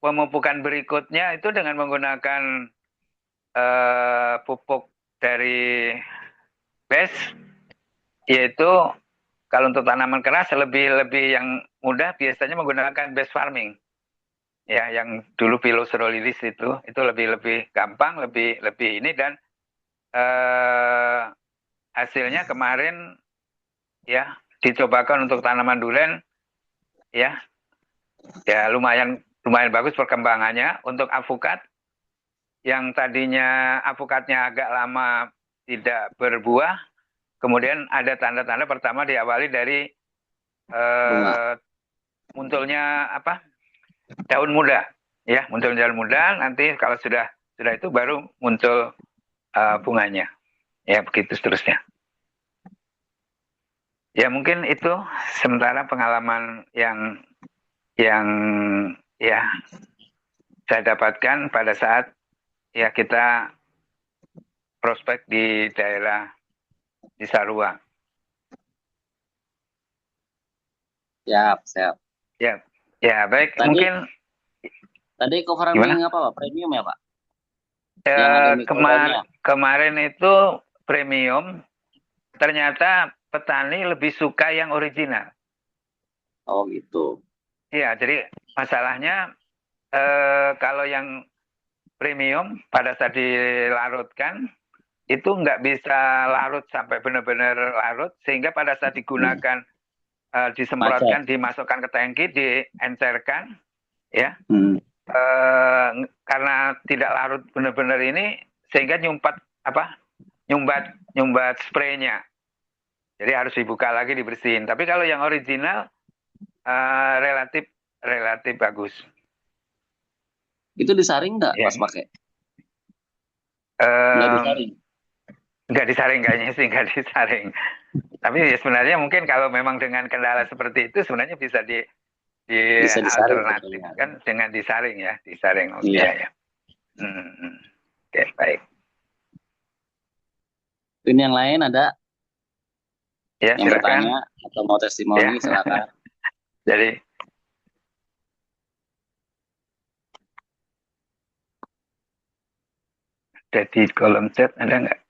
pemupukan berikutnya itu dengan menggunakan pupuk dari BES, yaitu kalau untuk tanaman keras lebih yang mudah biasanya menggunakan BES farming. Ya, yang dulu piloserolilis itu lebih gampang, lebih ini, dan hasilnya kemarin ya dicobakan untuk tanaman duren ya lumayan bagus perkembangannya. Untuk apukat yang tadinya apukatnya agak lama tidak berbuah, kemudian ada tanda-tanda pertama diawali dari munculnya daun muda ya, muncul daun muda, nanti kalau sudah itu baru muncul bunganya ya, begitu seterusnya. Ya mungkin itu sementara pengalaman yang ya saya dapatkan pada saat ya kita prospek di daerah Cisarua. Siap. Ya baik. Mungkin tadi cover farming apa Pak? Premium ya Pak? Kemarin itu premium, ternyata petani lebih suka yang original. Oh gitu. Iya, jadi masalahnya kalau yang premium pada saat dilarutkan itu nggak bisa larut sampai benar-benar larut, sehingga pada saat digunakan disemprotkan, dimasukkan ke tangki, diencerkan, ya, karena tidak larut benar-benar ini, sehingga nyumbat spraynya. Jadi harus dibuka lagi, dibersihin. Tapi kalau yang original relatif bagus. Itu disaring nggak pas pakai? Nggak disaring. Nggak disaring kayaknya sih, nggak disaring. Tapi ya sebenarnya mungkin kalau memang dengan kendala seperti itu sebenarnya bisa alternatif kan dengan disaring ya, disaring. Iya. Ya. Oke, baik. Ini yang lain ada? Ya, yang silakan. bertanya atau mau testimoni, ya. Silakan. Jadi di kolom chat ada nggak?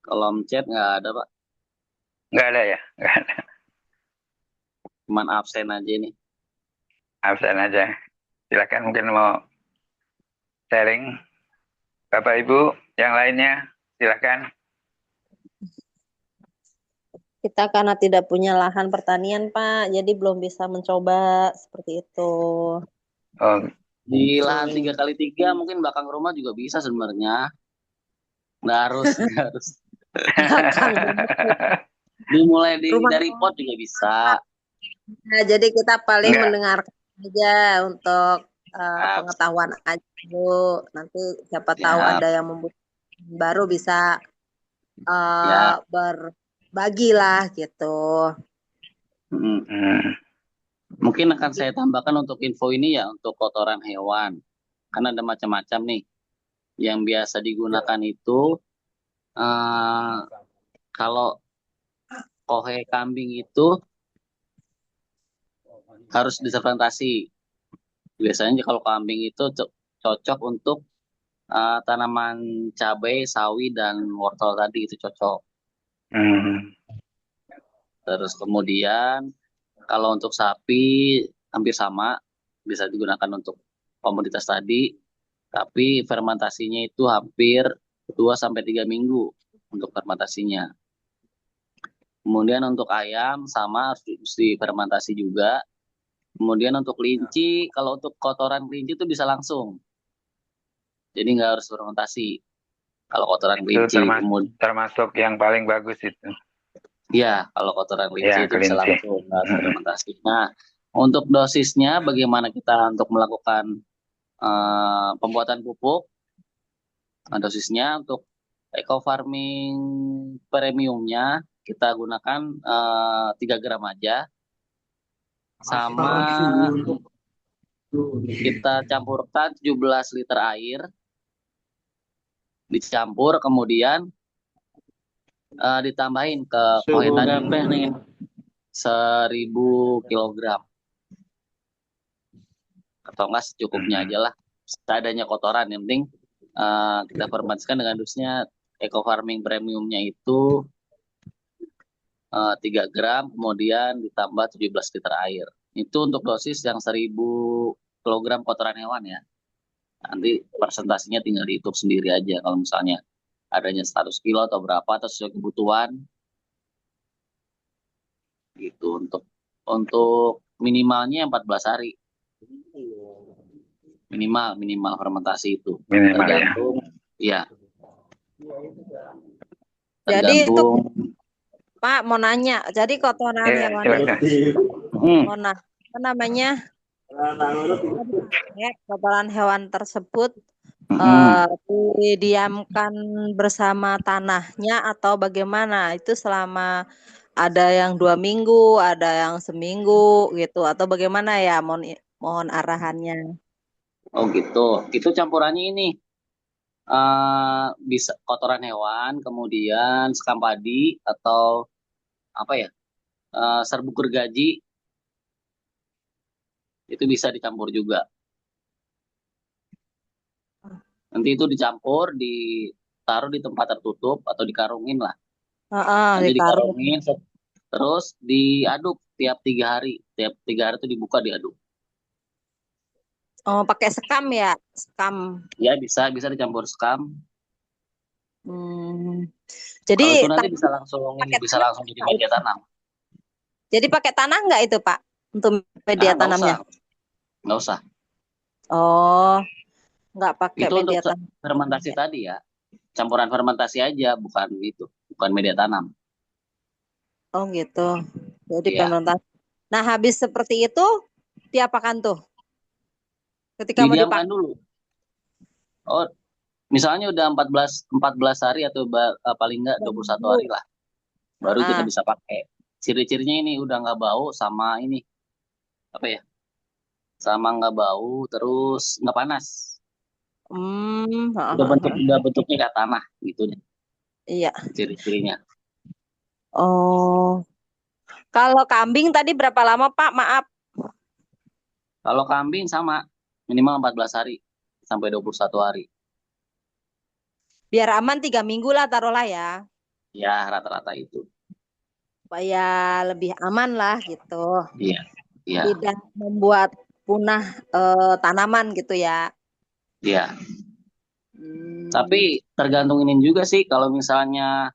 Kolom chat nggak ada Pak? Nggak ada ya? Nggak ada. Cuman absen aja nih. Absen aja. Silakan, mungkin mau sharing. Bapak Ibu yang lainnya silakan. Kita karena tidak punya lahan pertanian Pak, jadi belum bisa mencoba seperti itu. Di lahan 3x3 mungkin belakang rumah juga bisa sebenarnya. Nggak harus. Dimulai dari pot juga bisa. Nah, jadi kita paling mendengarkan aja untuk pengetahuan aja dulu. Nanti siapa tahu ada yang membutuhkan baru bisa berbagi lah gitu. Mungkin akan saya tambahkan untuk info ini ya, untuk kotoran hewan. Karena ada macam-macam nih. Yang biasa digunakan itu kalau kohe kambing itu harus difermentasi. Biasanya kalau kambing itu cocok untuk tanaman cabai, sawi, dan wortel tadi, itu cocok. Terus kemudian kalau untuk sapi hampir sama, bisa digunakan untuk komoditas tadi, tapi fermentasinya itu hampir 2-3 minggu untuk fermentasinya. Kemudian untuk ayam sama harus difermentasi juga Kemudian untuk kelinci, kalau untuk kotoran kelinci itu bisa langsung. Jadi nggak harus fermentasi. Kalau kotoran Itu kelinci, termasuk yang paling bagus itu. ya kalau kotoran kelinci Ya, itu bisa kelinci. langsung nggak harus fermentasi. Nah, untuk dosisnya bagaimana kita untuk melakukan pembuatan pupuk? Nah, dosisnya untuk eco farming premiumnya kita gunakan 3 gram aja, sama kita campurkan 17 liter air, dicampur kemudian ditambahin ke kohe tadi 1000 kilogram atau enggak secukupnya aja lah, seadanya kotoran. Yang penting kita fermentasikan dengan dosisnya eco farming premiumnya itu 3 gram kemudian ditambah 17 liter air. Itu untuk dosis yang 1000 kilogram kotoran hewan ya. Nanti presentasinya tinggal dihitung sendiri aja kalau misalnya adanya 100 kilo atau berapa atau sesuai kebutuhan gitu. Untuk minimalnya 14 hari minimal fermentasi itu Minimal ya. tergantung ya Jadi itu tergantung Pak mau nanya, jadi kotoran Ya, hewan silakan. apa namanya? Kotoran hewan tersebut didiamkan bersama tanahnya atau bagaimana? Itu selama ada yang 2 minggu, ada yang seminggu gitu, atau bagaimana ya? Mohon arahannya. Oh gitu, itu campurannya ini bisa kotoran hewan, kemudian sekam padi atau apa ya, serbuk gergaji itu bisa dicampur juga. Nanti itu dicampur, ditaruh di tempat tertutup atau dikarungin lah. Nanti Dikarung. dikarungin, terus diaduk tiap 3 hari. Tiap 3 hari itu dibuka diaduk. Oh, pakai sekam ya? Sekam. Ya bisa dicampur sekam. Jadi Kalau itu nanti bisa langsung jadi media Pak, tanam. jadi pakai tanah nggak itu Pak untuk media tanamnya? Nggak usah. Oh, nggak pakai Itu media untuk tanam. fermentasi tadi ya. Campuran fermentasi aja, bukan media tanam. Oh gitu. Jadi Iya. fermentasi. Nah, habis seperti itu diapakan tuh? Ketika mau Didiamkan dipakai. dulu. Oh, misalnya udah 14 hari atau paling enggak 21 hari lah. Baru kita bisa pakai. Ciri-cirinya ini udah nggak bau sama ini. Apa ya? Sama nggak bau, terus nggak panas. Udah bentuknya kayak tanah gitu deh. Iya. Ciri-cirinya. Oh. Kalau kambing tadi berapa lama Pak? Maaf. Kalau kambing sama, minimal 14 hari sampai 21 hari. Biar aman 3 minggu lah taruhlah ya. Ya, rata-rata itu. Supaya lebih aman lah gitu. Iya. Tidak membuat punah tanaman gitu ya. Iya. Tapi tergantung ini juga sih, kalau misalnya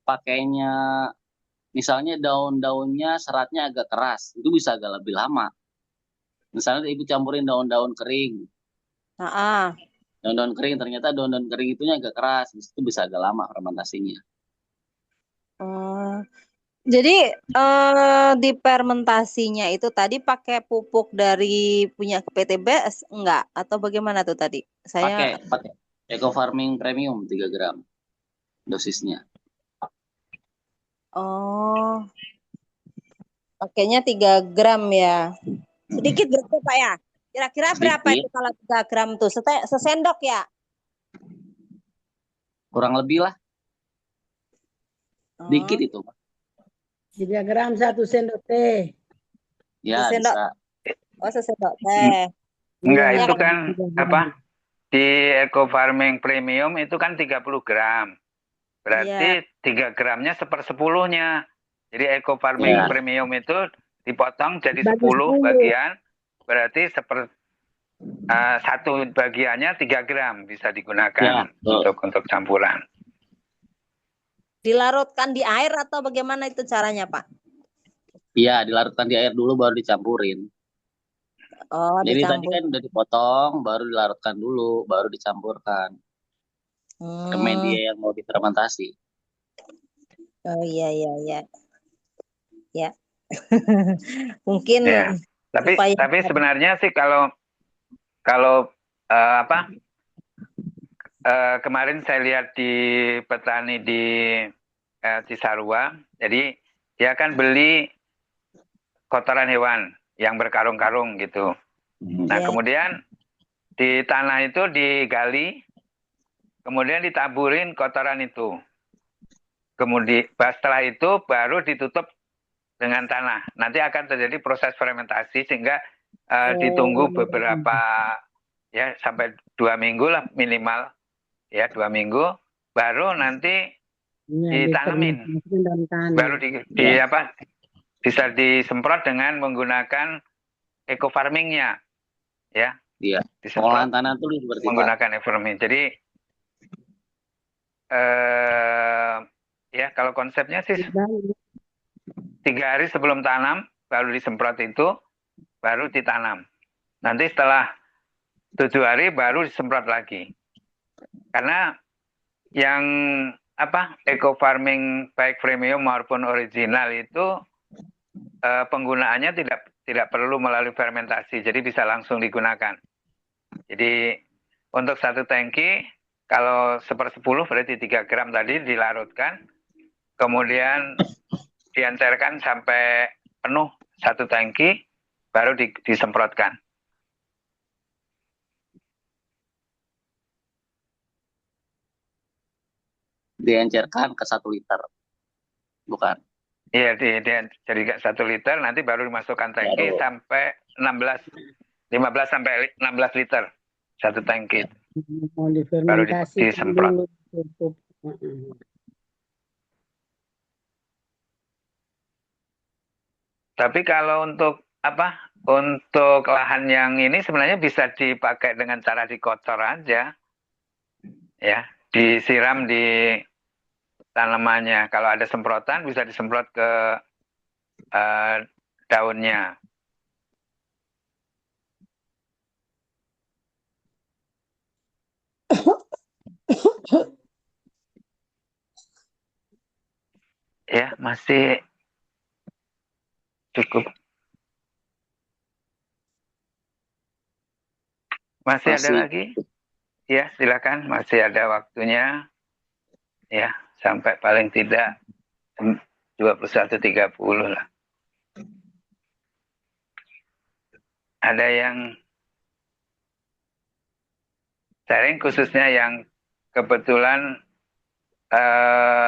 pakainya, misalnya daun-daunnya seratnya agak keras, itu bisa agak lebih lama. Misalnya ibu campurin daun-daun kering, daun-daun kering ternyata daun-daun kering itunya agak keras, itu bisa agak lama fermentasinya. Jadi di fermentasinya itu tadi pakai pupuk dari punya PTBS enggak? Atau bagaimana tuh tadi? Pakai Eco Farming Premium 3 gram dosisnya. Oh, pakainya 3 gram ya. Sedikit berarti Pak ya? Kira-kira berapa itu kalau 3 gram tuh? Sesendok ya? Kurang lebih lah. Dikit itu. 3 gram 1 sendok teh. Ya, sendok. bisa. Oh, sesendok teh. Enggak, itu kan apa? Di Eco Farming Premium itu kan 30 gram. Berarti 3 gramnya 1/10-nya. Jadi Eco Farming Premium itu dipotong jadi 10 bagian. Berarti 1 bagiannya 3 gram bisa digunakan untuk campuran. Dilarutkan di air atau bagaimana itu caranya Pak? Iya, dilarutkan di air dulu baru dicampurin. Oh, Jadi tadi dicampur. kan udah dipotong, baru dilarutkan dulu, baru dicampurkan ke Hmm. media yang mau difermentasi. Oh iya iya iya. Ya. Mungkin Ya. supaya Tapi sebenarnya sih kalau kalau apa kemarin saya lihat di petani di Cisarua, jadi dia kan beli kotoran hewan yang berkarung-karung gitu. Nah, ya. kemudian di tanah itu digali, kemudian ditaburin kotoran itu. Kemudian setelah itu baru ditutup dengan tanah. Nanti akan terjadi proses fermentasi sehingga Oh, ditunggu beberapa ya sampai 2 minggu lah minimal ya 2 minggu baru nanti ya ditanamin difermentasi dalam tanah. baru di Ya, apa bisa disemprot dengan menggunakan eco farmingnya ya iya. disemprot Pengolahan tanah tuh seperti Pak. menggunakan eco farming. Jadi eh, ya kalau konsepnya sih Baik. 3 hari sebelum tanam baru disemprot itu baru ditanam. Nanti setelah 7 hari baru disemprot lagi. Karena yang eco farming baik premium maupun original itu penggunaannya tidak perlu melalui fermentasi, jadi bisa langsung digunakan. Jadi untuk satu tangki kalau 1/10 berarti 3 gram tadi dilarutkan, kemudian diencerkan sampai penuh satu tangki, baru disemprotkan. Diencerkan ke 1 liter. Bukan. Iya, jadi 1 liter, nanti baru dimasukkan tangki Baru. sampai 15 sampai 16 liter satu tangki. Mau Baru difermentasi disemprot. dulu pupuk. Tapi kalau untuk untuk lahan yang ini sebenarnya bisa dipakai dengan cara dikotor aja, ya, disiram di tanamannya. Kalau ada semprotan bisa disemprot ke daunnya. Ya, masih cukup. Masih ada lagi? Ya, silakan. Masih ada waktunya. Ya, sampai paling tidak 21.30 lah. Ada yang sharing khususnya yang kebetulan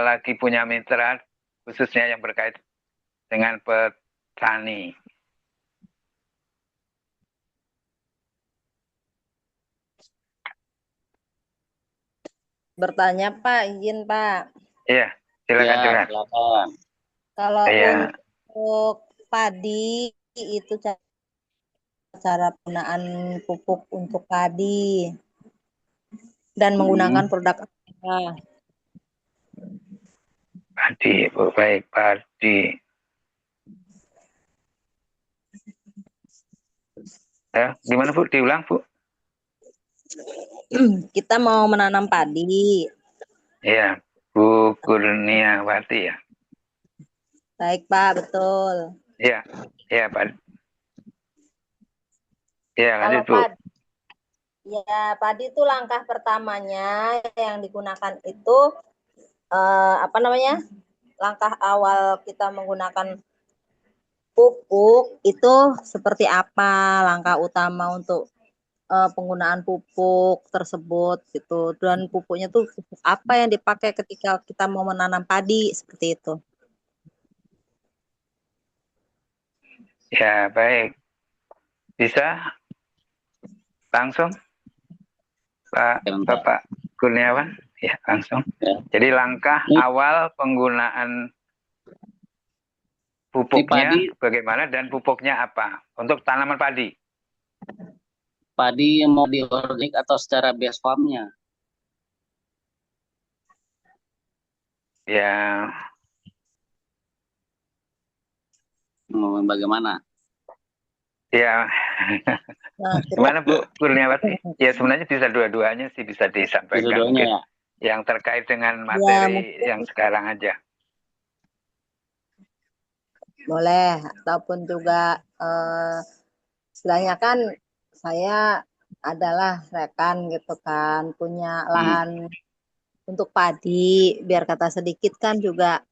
lagi punya mitra, khususnya yang berkait dengan petani. bertanya Pak, izin Pak. Iya, silakan Ya, silakan. silakan. Kalau Iya. untuk padi itu cara penggunaan pupuk untuk padi dan menggunakan produk apa? Padi, Bu. Baik, padi. Gimana, Bu? Diulang, Bu. Kita mau menanam padi. Iya, Bu Kurniawati ya. Baik Pak, betul. Iya, iya, Pak. Iya, Kalau lanjut, Bu. padi itu langkah pertamanya yang digunakan itu langkah awal kita menggunakan pupuk itu seperti apa? Langkah utama untuk penggunaan pupuk tersebut gitu, dan pupuknya tuh pupuk apa yang dipakai ketika kita mau menanam padi seperti itu. Ya, baik. Bisa langsung, Bapak Kurniawan? Ya, langsung. Ya. Jadi langkah awal penggunaan pupuknya bagaimana dan pupuknya apa untuk tanaman padi? Padi mau di organik atau secara base farmnya? Ya, Bagaimana? Ya, Nah, kita gimana Bu Kurniawati? Ya sebenarnya bisa dua-duanya sih bisa Bisa disampaikan dua-duanya mungkin. ya. Yang terkait dengan ya materi mungkin yang sekarang aja. boleh ataupun juga istilahnya kan saya adalah rekan gitu kan punya lahan untuk padi biar kata sedikit kan juga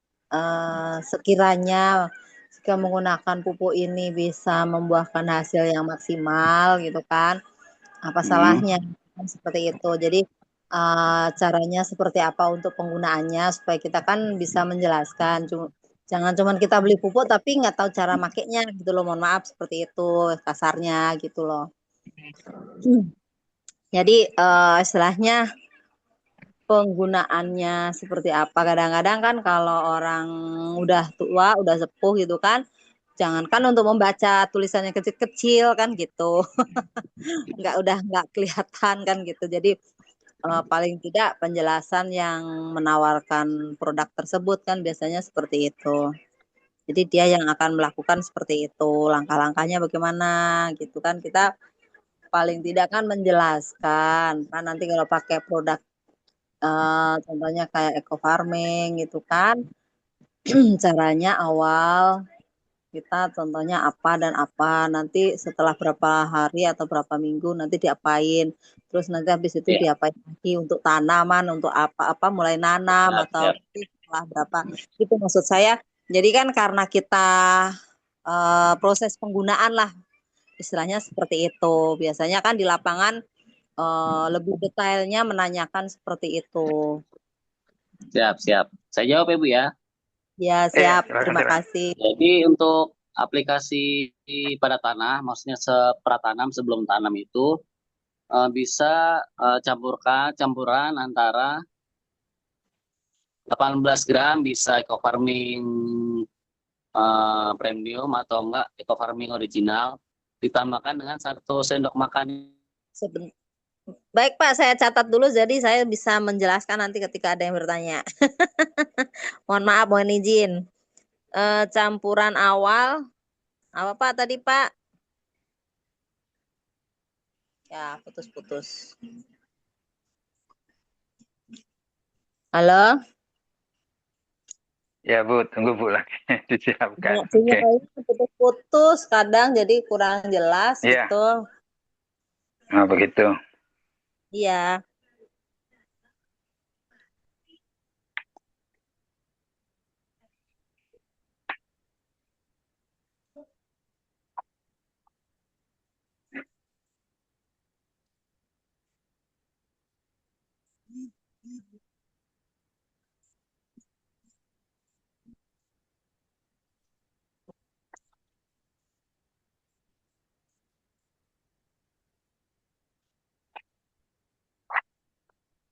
sekiranya jika menggunakan pupuk ini bisa membuahkan hasil yang maksimal gitu kan apa salahnya kan seperti itu jadi caranya seperti apa untuk penggunaannya supaya kita kan bisa menjelaskan jangan cuma kita beli pupuk tapi nggak tahu cara makainya gitu loh mohon maaf seperti itu kasarnya gitu loh jadi istilahnya penggunaannya seperti apa kadang-kadang kan kalau orang udah tua udah sepuh gitu kan jangankan untuk membaca tulisannya kecil-kecil kan gitu nggak kelihatan kan gitu jadi paling tidak penjelasan yang menawarkan produk tersebut kan biasanya seperti itu. Jadi dia yang akan melakukan seperti itu, langkah-langkahnya bagaimana gitu kan. Kita paling tidak kan menjelaskan. Kan nanti kalau pakai produk contohnya kayak eco farming gitu kan, caranya awal kita contohnya apa dan apa nanti setelah berapa hari atau berapa minggu nanti diapain terus nanti habis itu Iya, diapain lagi untuk tanaman untuk apa mulai nanam siap, atau siap. nanti setelah berapa itu maksud saya jadi kan karena kita proses penggunaan lah istilahnya seperti itu biasanya kan di lapangan lebih detailnya menanyakan seperti itu Siap, siap. Saya jawab ya, Bu ya. ya Ya, siap silakan terima silakan. kasih Jadi untuk aplikasi pada tanah, maksudnya sepratanam sebelum tanam itu bisa campuran antara 18 gram bisa eco farming premium atau enggak eco farming original ditambahkan dengan 1 sendok makan. Seben- Baik Pak, saya catat dulu jadi saya bisa menjelaskan nanti ketika ada yang bertanya. Mohon maaf, mohon izin. Campuran awal, apa Pak tadi Pak? Ya, putus-putus. Halo? Ya Bu, tunggu Bu lagi disiapkan. Oke. Sinyalnya putus-putus, kadang jadi kurang jelas Iya, gitu. nah begitu. Iya.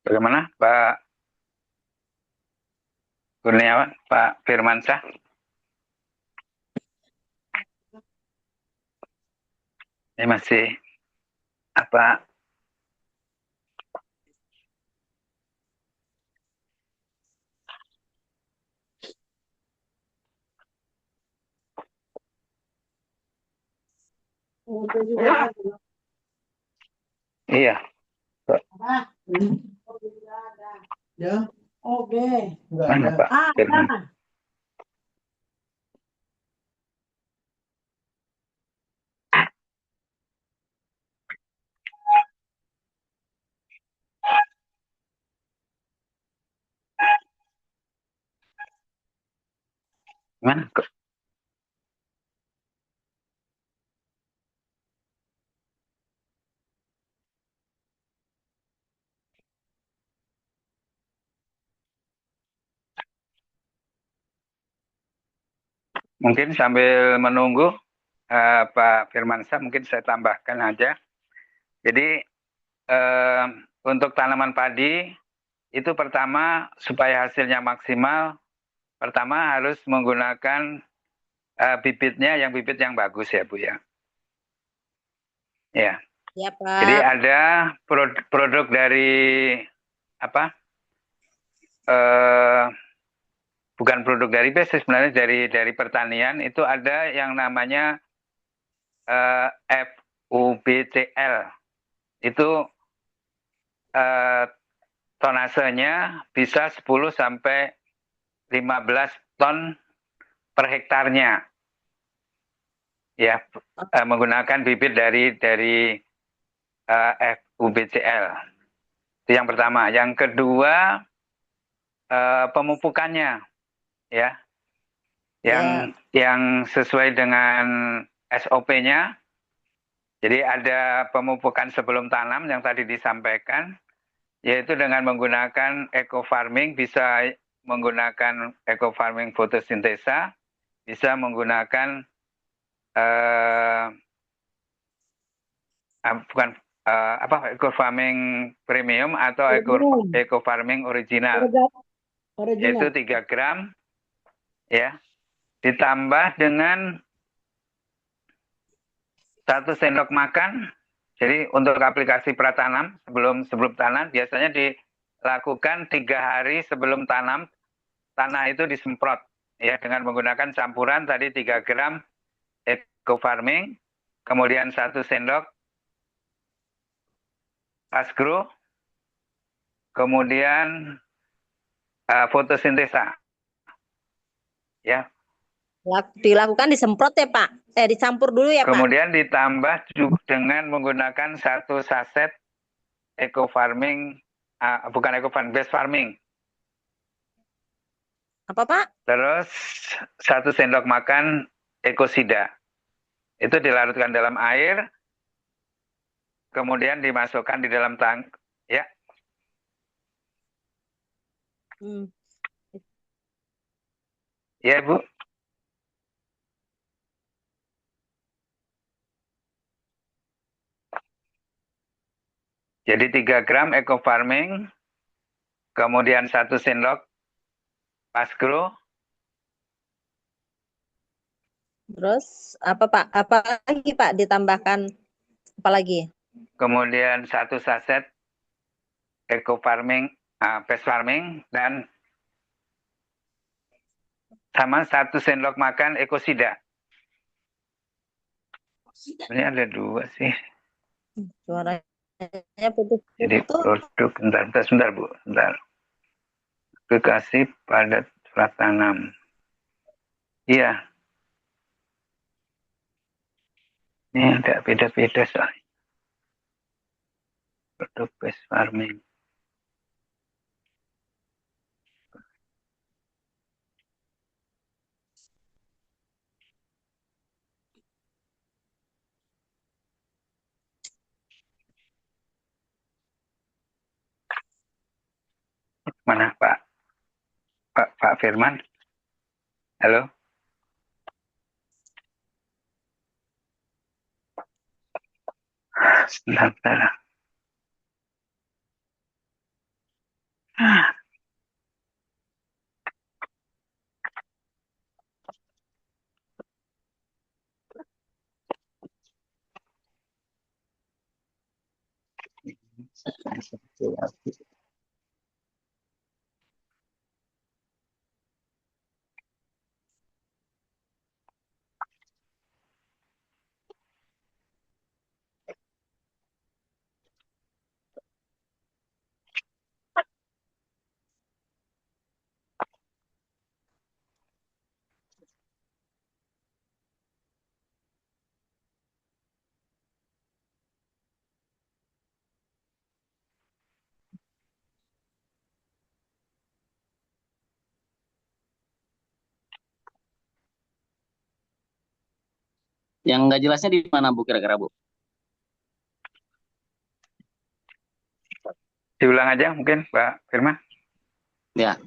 Bagaimana Pak Kurniawan, Pak Firmansyah? Ini masih apa? Iya. Oke. Mana Pak Firman? Mana? Mungkin sambil menunggu Pak Firmansyah, mungkin saya tambahkan aja. Jadi untuk tanaman padi itu pertama supaya hasilnya maksimal, pertama harus menggunakan bibitnya yang bibit yang bagus ya Bu ya. Ya. Ya Jadi Pak. ada produk dari apa? bukan produk dari base, sebenarnya dari pertanian itu ada yang namanya FUBCL. Itu tonasenya bisa 10 sampai 15 ton per hektarnya. Ya, menggunakan bibit dari FUBCL. Itu yang pertama. Yang kedua, pemupukannya, ya, yang sesuai dengan SOP-nya. Jadi ada pemupukan sebelum tanam yang tadi disampaikan, yaitu dengan menggunakan eco farming, bisa menggunakan eco farming fotosintesa, bisa menggunakan eco farming premium atau eco farming original. Yaitu 3 gram, ya, ditambah dengan 1 sendok makan. Jadi untuk aplikasi pratanam sebelum tanam biasanya dilakukan 3 hari sebelum tanam, tanah itu disemprot, ya, dengan menggunakan campuran tadi 3 gram eco farming, kemudian 1 sendok Asgrow, kemudian fotosintesa, ya. Dilakukan disemprot ya Pak? Dicampur dulu ya Pak? Kemudian ditambah juga dengan menggunakan 1 saset eco farming, bukan eco farming, base farming. Apa Pak? Terus 1 sendok makan ekosida. Itu dilarutkan dalam air, kemudian dimasukkan di dalam tang, ya. Ya Bu. Jadi 3 gram eco farming, kemudian 1 sendok Asgrow. Terus apa Pak? Apa lagi Pak ditambahkan? Apa lagi? Kemudian 1 saset eco farming, base farming, dan sama 1 sendok makan ekosida. Ini ada 2 sih. Suaranya putus. Jadi produk, sebentar Bu, sebentar. Aplikasi pada pratanam. Iya. Ini ada beda-beda soalnya. Produk base farming. Mana Pak Firman? Halo? Sebentar. Yang nggak jelasnya di mana Bu kira-kira Bu? Diulang aja mungkin Pak Firman. Ya.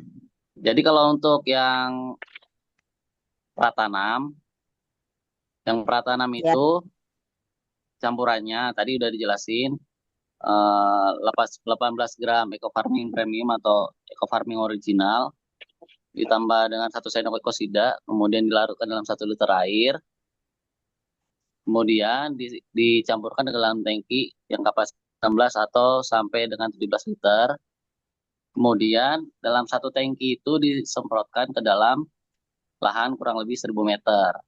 Jadi kalau untuk yang pratanam Ya. itu campurannya tadi udah dijelasin 18 gram eco farming premium atau eco farming original ditambah dengan 1 sendok ekosida, kemudian dilarutkan dalam 1 liter air, kemudian dicampurkan ke dalam tangki yang kapasitas 16 atau sampai dengan 17 liter. Kemudian dalam satu tangki itu disemprotkan ke dalam lahan kurang lebih 1000 meter.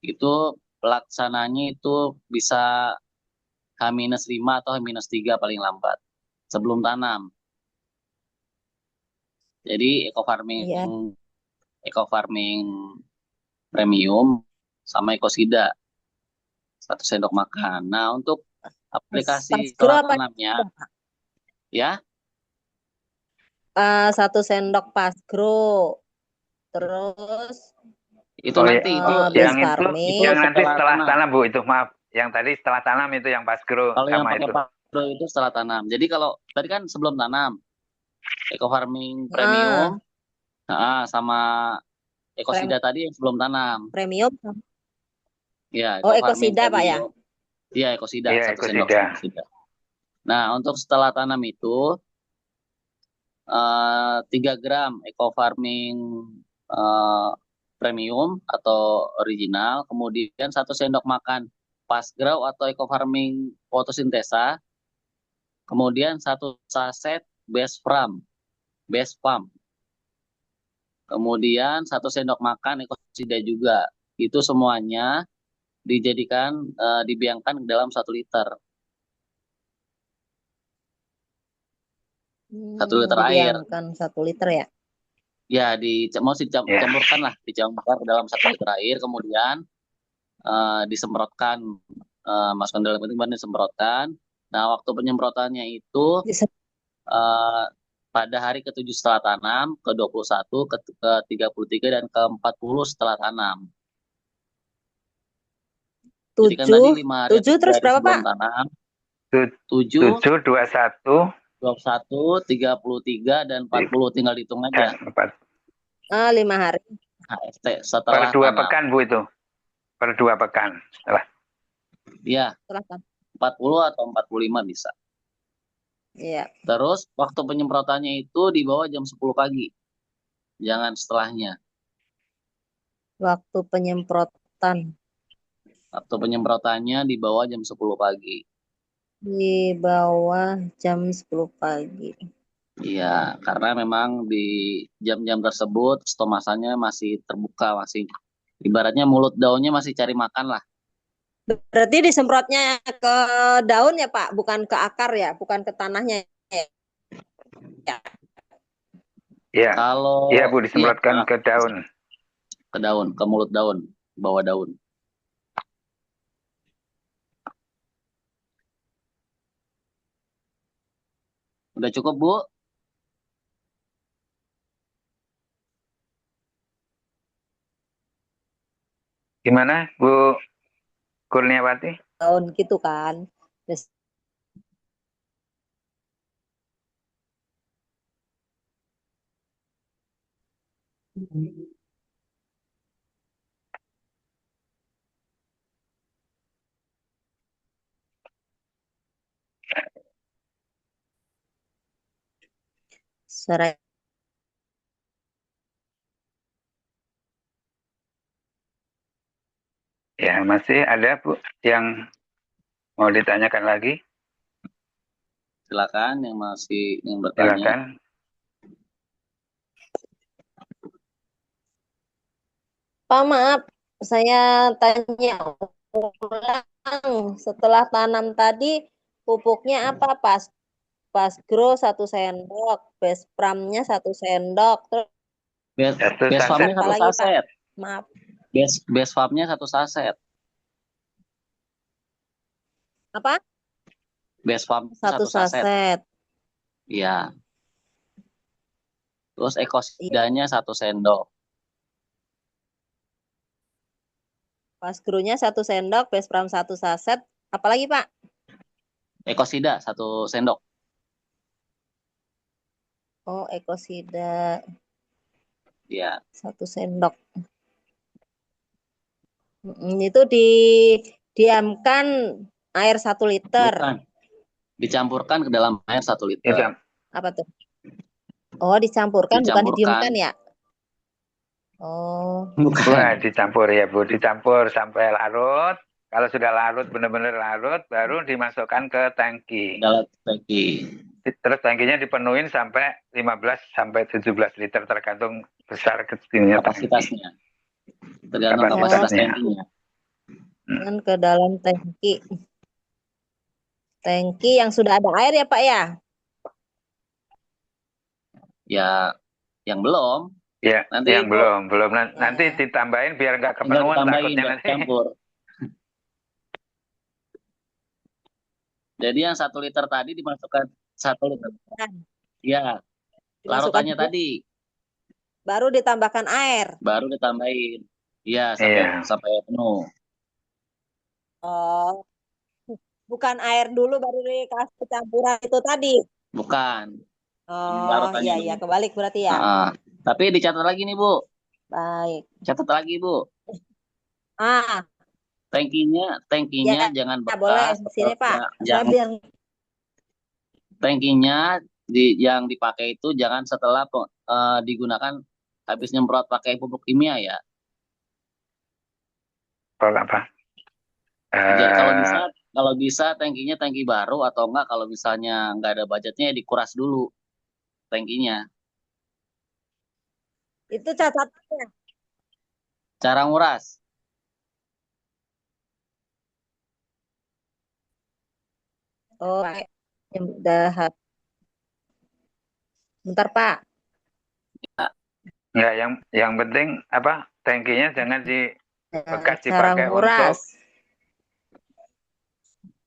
Itu pelaksananya itu bisa H-5 atau H-3 paling lambat sebelum tanam. Jadi Iya. eco farming premium sama ekosida 1 sendok makan. Nah, untuk aplikasi Pasgro setelah apa tanamnya Pak? ya 1 sendok pasgro. Terus itu Oh, nanti itu base yang farming. yang nanti setelah setelah tanam. tanam Bu, itu maaf. Yang tadi setelah tanam itu yang pasgro Kalau yang sama pakai itu. pasgro itu setelah tanam. Jadi kalau tadi kan sebelum tanam eco farming Ah, premium sama ekosida tadi yang sebelum tanam. premium. Ya, Oh, eco farming ekosida Pak ya? premium. Iya, ekosida Iya, 1 sendok ekosida. ekosida. Nah, untuk setelah tanam itu 3 gram eco farming premium atau original, kemudian 1 sendok makan Pasgrow atau eco farming fotosintesa, kemudian 1 saset base farm, kemudian 1 sendok makan ekosida juga. Itu semuanya dibiangkan ke dalam 1 liter. 1 liter air. Dibiangkan 1 liter ya? Ya, dicampurkan lah, dicampurkan ke dalam 1 liter air, kemudian disemprotkan, masukkan dalam kemudian disemprotkan. Nah, waktu penyemprotannya itu pada hari ke-7 setelah tanam, ke-21, ke-33, dan ke-40 setelah tanam. Jadi kan tadi 5 hari 7 terus berapa sebelum Pak? tanam. 7, 7, 21, 21, 33, dan 40. Tinggal hitung aja. 4. 5 hari. HST Per setelah 2 tanam. pekan Bu itu. Per 2 pekan setelah. Iya, Setelah tanam. 40 atau 45 bisa. Iya. Terus waktu penyemprotannya itu di bawah jam 10 pagi. Jangan setelahnya. Waktu penyemprotan. Waktu penyemprotannya di bawah jam 10 pagi. Di bawah jam 10 pagi. Iya, karena memang di jam-jam tersebut stomasanya masih terbuka, masih ibaratnya mulut daunnya masih cari makan lah. Berarti disemprotnya ke daun ya Pak, bukan ke akar ya, bukan ke tanahnya ya? Iya. Kalau Iya Bu, disemprotkan ke daun. Ke daun, ke mulut daun, bawah daun. Udah cukup, Bu? Gimana Bu Kurniawati? Daun gitu kan. Terus suara Ya, masih ada Bu yang mau ditanyakan lagi? Silakan yang masih ingin bertanya. Silakan. Pak, maaf, saya tanya ulang. Setelah tanam tadi, pupuknya apa, Pas? Pasgro 1 sendok, base pramnya 1 sendok, terus Base farmnya apa 1 lagi, Pak? saset. Maaf. Base farmnya 1 saset. Apa? Base farm 1 saset. Iya. Terus ekosidanya 1 sendok. Pasgronya 1 sendok, base pram 1 saset. Apalagi Pak? Ekosida 1 sendok. Oh, ekosida. Iya. 1 sendok. Itu didiamkan air 1 liter. Bukan. Dicampurkan ke dalam air 1 liter. Ya, Apa tuh? Oh, dicampurkan, bukan didiamkan ya? Oh. Bukan. Wah, dicampur ya Bu, dicampur sampai larut. Kalau sudah larut, benar-benar larut, baru dimasukkan ke tangki. Dalam tangki. terus tangkinya dipenuhin sampai 15 sampai 17 liter tergantung besar kecilnya tangki. Kapasitasnya. Tergantung kapasitas Kapasitasnya. tangkinya. Dan ke dalam tangki. Tangki yang sudah ada air ya Pak ya? Ya, yang belum. Ya, Nanti yang itu belum. Nanti Ya. ditambahin biar nggak tinggal kepenuhan ditambahin, takutnya nggak nanti. campur. Jadi yang 1 liter tadi dimasukkan 1 liter. Ya, Dimasukkan larutannya dulu, tadi baru ditambahkan air. baru ditambahin. Iya, Iya. sampai penuh. Oh, bukan air dulu baru dikasih campuran itu tadi. Bukan. Ini Oh, larutannya iya, dulu. kebalik berarti ya. Tapi dicatat lagi nih, Bu. Baik. Catat lagi, Bu. Ah, Tangkinya ya, jangan boleh. bekas Sini atau Pak. Saya yang biar tangkinya yang dipakai itu jangan setelah digunakan habis nyemprot pakai pupuk kimia ya. Kalau apa? Jadi kalau bisa tangkinya tangki baru atau enggak kalau misalnya nggak ada budgetnya dikuras dulu tangkinya. itu catatannya. Cara nguras. Oh, udah. Bentar Pak. Nggak, yang penting apa? Tangkinya jangan bekas Cara dipakai untuk nguras.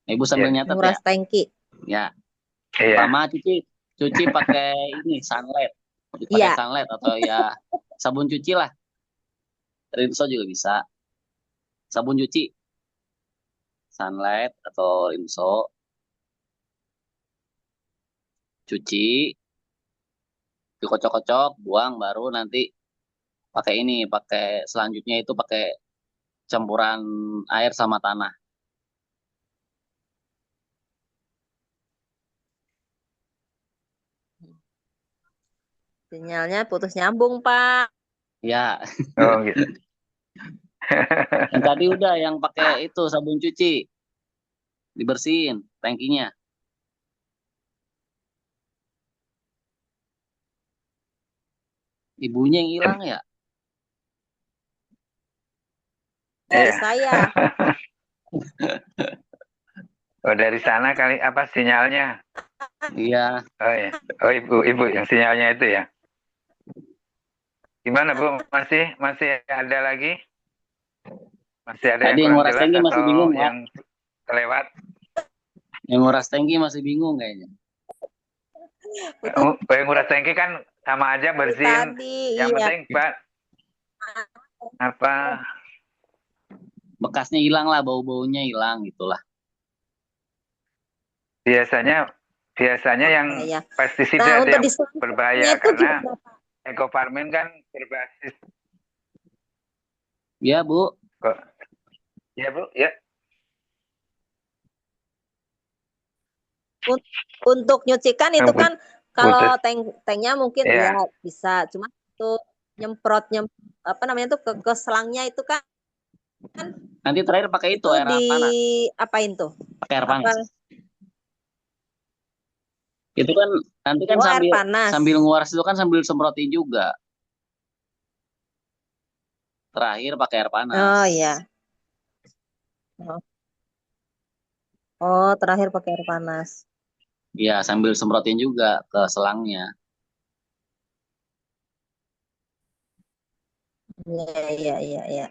Ibu sambil nyatet ya. Nguras tangki. Ya. iya. Pertama cuci pakai ini sunlight. Pakai Iya. sunlight atau ya sabun cuci lah. Rinso juga bisa. Sabun cuci. Sunlight atau Rinso. Cuci. Dikocok-kocok, buang baru nanti pakai selanjutnya itu pakai campuran air sama tanah. Sinyalnya putus nyambung Pak. Ya. Oh gitu. Yang tadi udah yang pakai itu sabun cuci. Dibersihin tangkinya. Ibunya yang hilang ya? Saya. Oh, dari sana kali apa sinyalnya? Iya. Oh ya. Oh ibu yang sinyalnya itu ya. Gimana Bu? Masih ada lagi? Masih ada Tadi yang kurang nguras jelas tangki masih atau bingung, Pak. yang kelewat? Yang nguras tangki masih bingung kayaknya. Yang nguras tangki kan sama aja bersihin. Tadi, Yang iya. penting Pak apa? Bekasnya hilang lah, bau-baunya hilang gitulah. Biasanya yang Iya. pestisida Nah, untuk yang diselamnya berbahaya itu karena berapa? ekofarming kan berbasis. Ya, Bu. Ya Bu, ya. Untuk nyucikan itu kan kalau tanknya mungkin Iya. ya bisa, cuma untuk nyemprot apa namanya tuh ke selangnya itu kan Nanti terakhir pakai itu air di panas. apain tuh? Pakai air panas. Itu kan nanti kan air panas. sambil nguras itu kan sambil semprotin juga. Terakhir pakai air panas. Oh iya. Oh, terakhir pakai air panas. Iya, sambil semprotin juga ke selangnya. Iya.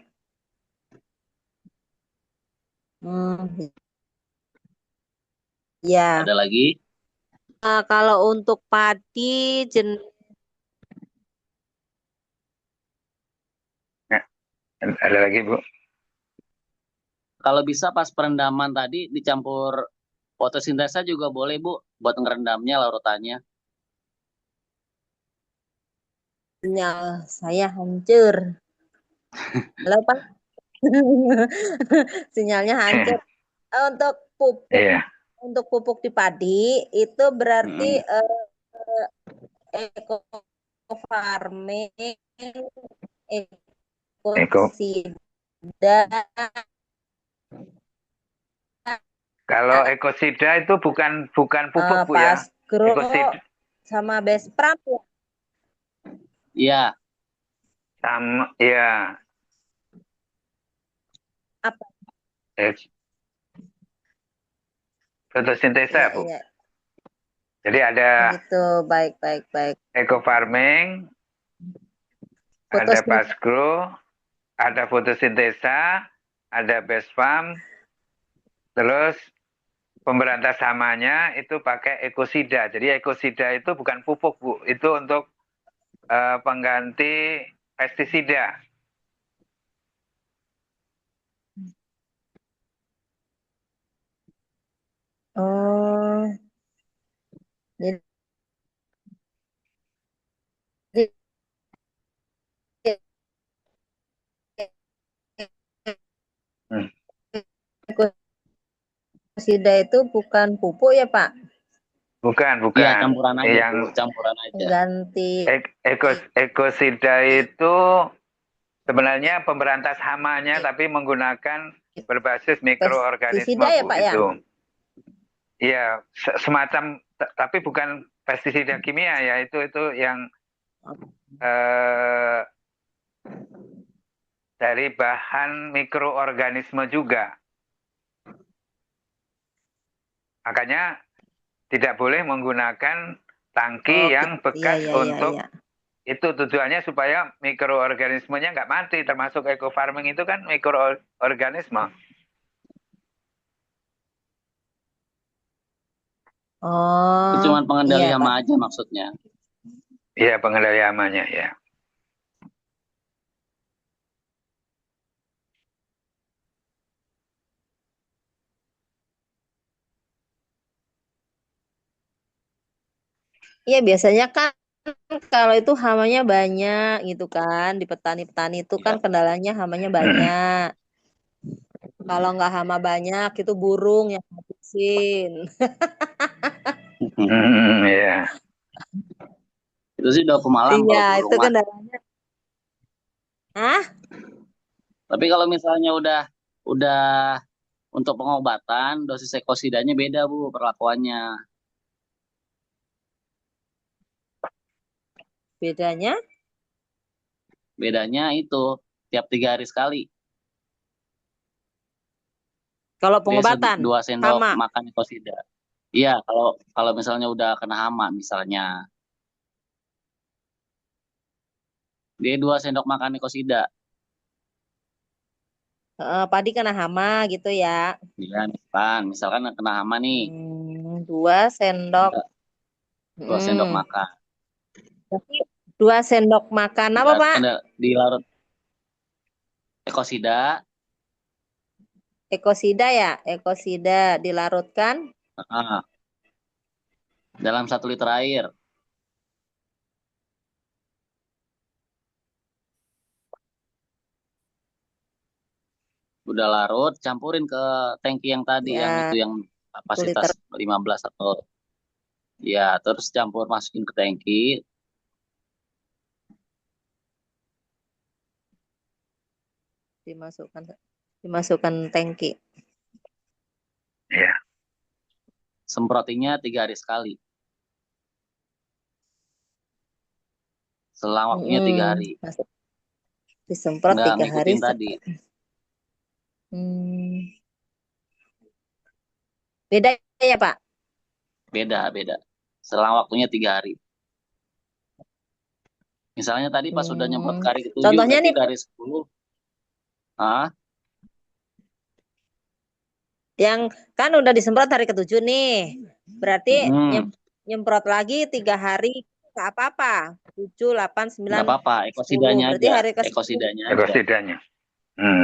Ya. Ada lagi? Kalau untuk padi Ada lagi Bu? Kalau bisa pas perendaman tadi dicampur fotosintesa juga boleh Bu, buat ngerendamnya larutannya. sinyal saya hancur. Halo Pak. Sinyalnya hancur. Untuk pupuk, untuk pupuk di padi itu berarti eco farming, ekosida. Kalau ekosida itu bukan pupuk Bu ya. Grow Ekosida sama Bespram ya? Iya, sama ya Apa? eh, fotosintesa Iya, Bu. iya. Jadi ada Gitu, baik, baik, baik. eco farming, ada Fotosintesa. pasgrow, ada fotosintesa, ada best farm, terus pemberantas hamanya itu pakai ekosida. Jadi ekosida itu bukan pupuk Bu, itu untuk pengganti pestisida. Oh, jadi Hmm. ekosida itu bukan pupuk ya Pak? Bukan, iya bukan. campuran aja Yang Bu, campuran aja. Ganti. ekosida itu sebenarnya pemberantas hamanya tapi menggunakan berbasis mikroorganisme Pestisida ya Bu Pak ya? itu. Iya, semacam tapi bukan pestisida kimia ya, itu yang eh, dari bahan mikroorganisme juga. Makanya tidak boleh menggunakan tangki Oke, yang iya, bekas iya, iya, untuk iya. itu tujuannya supaya mikroorganismenya nggak mati, termasuk eco farming itu kan mikroorganisme. Oh, Itu cuma pengendali iya Pak. hama aja maksudnya. Iya, pengendali hamanya ya. Iya, biasanya kan kalau itu hamanya banyak gitu kan. Di petani-petani itu kan Iya. kendalanya hamanya banyak. Kalau nggak hama banyak itu burung yang habisin. Iya. Itu sih udah pemalang Iya, kalau burung itu mah. kendalanya. Hah? Tapi kalau misalnya udah untuk pengobatan, dosis ekosidanya beda Bu perlakuannya. Bedanya? Bedanya itu tiap 3 hari sekali. Kalau Dia pengobatan 2 sendok hama. makan ekosida. Iya, kalau kalau misalnya udah kena hama misalnya, dia 2 sendok makan ekosida. Padi kena hama gitu ya. Iya, misalkan kena hama nih, 2 sendok. 2 sendok Hmm. makan. Tapi 2 sendok makan apa Pak? Dilarut ekosida, Ekosida ya, ekosida dilarutkan. dalam 1 liter air. Udah larut, campurin ke tangki yang tadi, Ya, yang itu yang 1 kapasitas liter 15 atau ya, terus campur masukin ke tangki, dimasukkan dimasukkan tangki. Iya. semprotinya 3 hari sekali. Selang waktunya 3 hari. Disemprot Nggak 3 hari ngikutin tadi. Beda ya Pak? Beda. Selang waktunya 3 hari. Misalnya tadi pas sudah nyemprot ke hari ke-7, Contohnya berarti nih dari 10. yang kan udah disemprot hari ke-7 nih. Berarti Hmm, nyemprot lagi 3 hari nggak apa-apa. 7, 8, 9, nggak apa-apa, 10. ekosidanya Berarti aja. hari ke-10. Ekosidanya aja. Ekosidanya.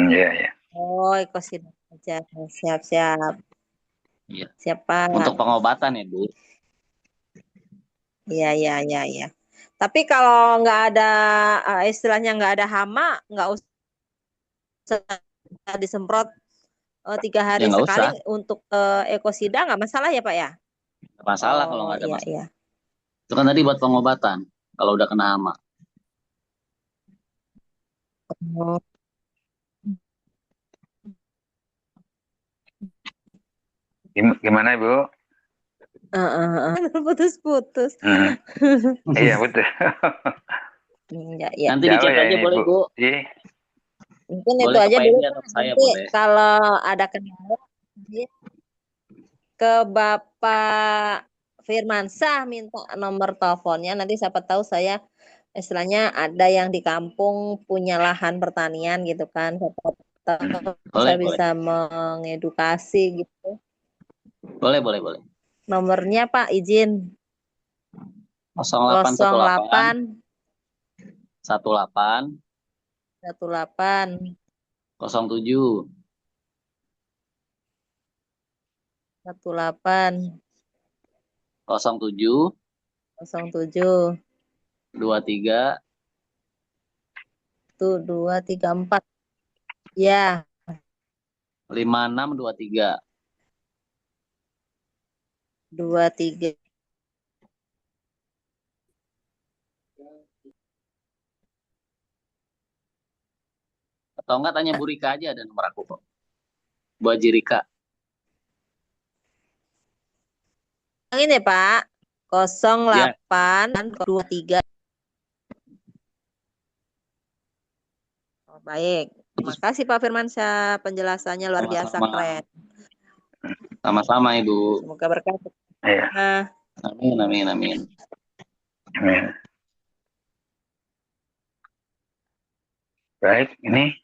Iya, iya. Oh, ekosida aja. Siap-siap. Iya. Siapa? Untuk pengobatan ya, Bu. Iya. Tapi kalau nggak ada istilahnya nggak ada hama, nggak usah disemprot 3 hari Ya nggak sekali usah. untuk ekosida nggak masalah ya Pak ya? Nggak masalah kalau Oh nggak ada iya masalah. iya. Itu kan tadi buat pengobatan. Kalau udah kena hama. Oh, Gimana Ibu? Putus-putus. Iya betul. Ya. Nanti di Jauh chat ya aja ini boleh, Bu. Bu. Iya. Mungkin itu Boleh ke aja Pak dulu, Edi atau Pak. ke saya Nanti boleh. kalau ada kendala nanti ke Bapak Firmansyah minta nomor teleponnya. Nanti siapa tahu saya istilahnya ada yang di kampung punya lahan pertanian gitu kan. Siapa tahu Boleh, saya boleh. bisa mengedukasi gitu. Boleh, boleh, boleh. Nomornya Pak izin 0818 08 18 18 07 18 07 07 23 234 ya 5623. 23. Atau enggak tanya Bu Rika aja, ada nomor aku kok. Bu Haji Rika. Ini Pak Ya. 0823. Oh, baik. Terima kasih Pak Firmansyah, penjelasannya luar biasa Sama-sama. keren. Sama-sama Ibu. Semoga berkah. Iya. Amin, amin, amin. Amin. Baik, ini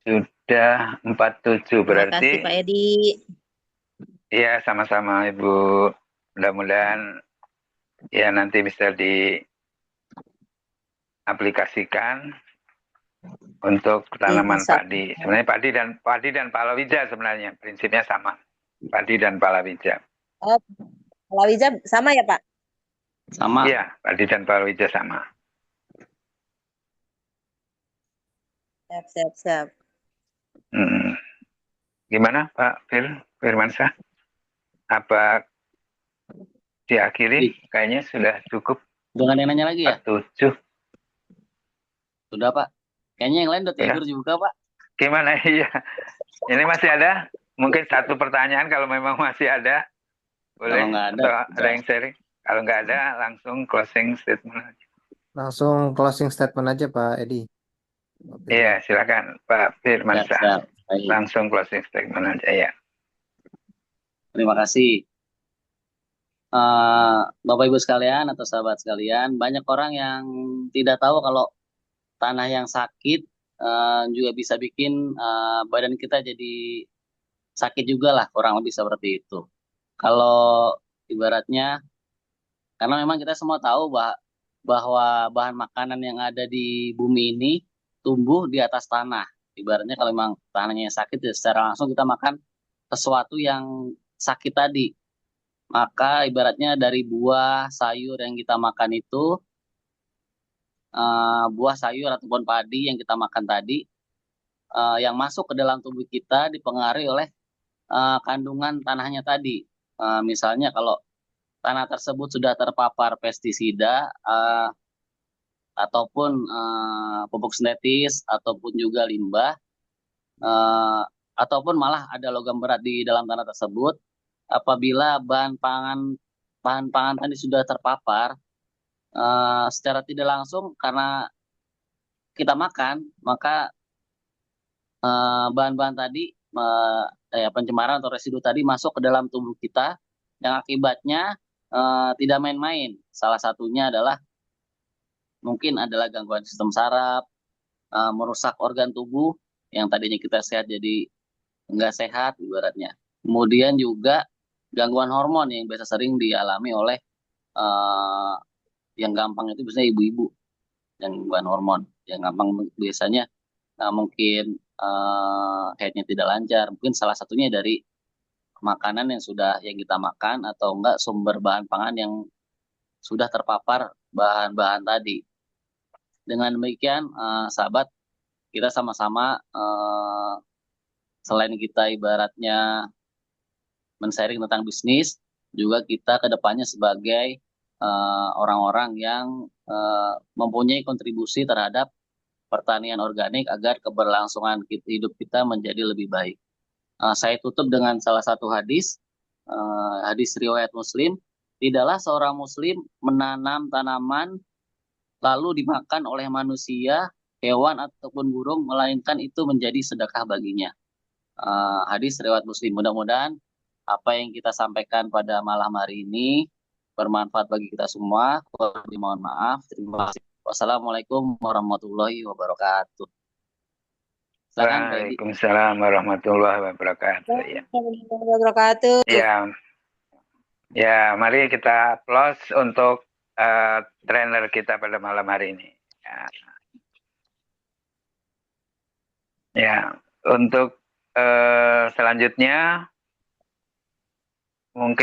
sudah 47 Terima kasih berarti. Pak Edi. Iya, sama-sama Ibu. Mudah-mudahan ya nanti bisa diaplikasikan untuk tanaman Insya padi. Sebenarnya padi dan palawija sebenarnya prinsipnya sama. Padi dan palawija. Oh, palawija sama ya Pak? Sama. Iya, padi dan palawija sama. Siap. Gimana Pak Firmansyah? Apa diakhiri? Kayaknya sudah cukup. Jangan yang nanya lagi ya? 47. Sudah Pak. Kayaknya yang lain udah tidur juga Pak. Gimana? Iya. Ini masih ada? Mungkin satu pertanyaan kalau memang masih ada. Boleh? Kalau nggak ada, Atau ada yang sharing? Kalau nggak ada, langsung closing statement. Langsung closing statement aja Pak Edi. Iya, silakan Pak Firmansyah. Baik. Langsung closing statement aja ya. Terima kasih. Bapak Ibu sekalian atau sahabat sekalian, banyak orang yang tidak tahu kalau tanah yang sakit juga bisa bikin badan kita jadi sakit juga lah, kurang lebih seperti itu. Kalau ibaratnya, karena memang kita semua tahu bahwa bahan makanan yang ada di bumi ini tumbuh di atas tanah. Ibaratnya kalau memang tanahnya sakit, ya secara langsung kita makan sesuatu yang sakit tadi. Maka ibaratnya dari buah, sayur yang kita makan itu, buah, sayur, ataupun padi yang kita makan tadi, yang masuk ke dalam tubuh kita dipengaruhi oleh kandungan tanahnya tadi. Misalnya kalau tanah tersebut sudah terpapar pestisida, ataupun pupuk sintetis, ataupun juga limbah, ataupun malah ada logam berat di dalam tanah tersebut, apabila bahan pangan tadi sudah terpapar secara tidak langsung karena kita makan, maka bahan-bahan tadi pencemaran atau residu tadi masuk ke dalam tubuh kita, yang akibatnya tidak main-main. Salah satunya adalah mungkin adalah gangguan sistem saraf, merusak organ tubuh yang tadinya kita sehat jadi nggak sehat ibaratnya. Kemudian juga gangguan hormon yang biasa sering dialami oleh yang gampang itu biasanya ibu-ibu, yang gangguan hormon yang gampang biasanya mungkin headnya tidak lancar, mungkin salah satunya dari makanan yang kita makan, atau enggak sumber bahan pangan yang sudah terpapar bahan-bahan tadi. Dengan demikian sahabat, kita sama-sama selain kita ibaratnya men-sharing tentang bisnis, juga kita kedepannya sebagai orang-orang yang mempunyai kontribusi terhadap pertanian organik agar keberlangsungan hidup kita menjadi lebih baik. Saya tutup dengan salah satu hadis hadis riwayat Muslim, tidaklah seorang Muslim menanam tanaman lalu dimakan oleh manusia, hewan ataupun burung, melainkan itu menjadi sedekah baginya. Hadis riwayat Muslim. Mudah-mudahan apa yang kita sampaikan pada malam hari ini bermanfaat bagi kita semua. Mohon maaf. Terima kasih. Wassalamualaikum warahmatullahi wabarakatuh. Silakan, Pak Edi. Waalaikumsalam warahmatullahi wabarakatuh. Ya. Warahmatullahi wabarakatuh. Ya, mari kita applause untuk trainer kita pada malam hari ini. Ya, untuk selanjutnya mungkin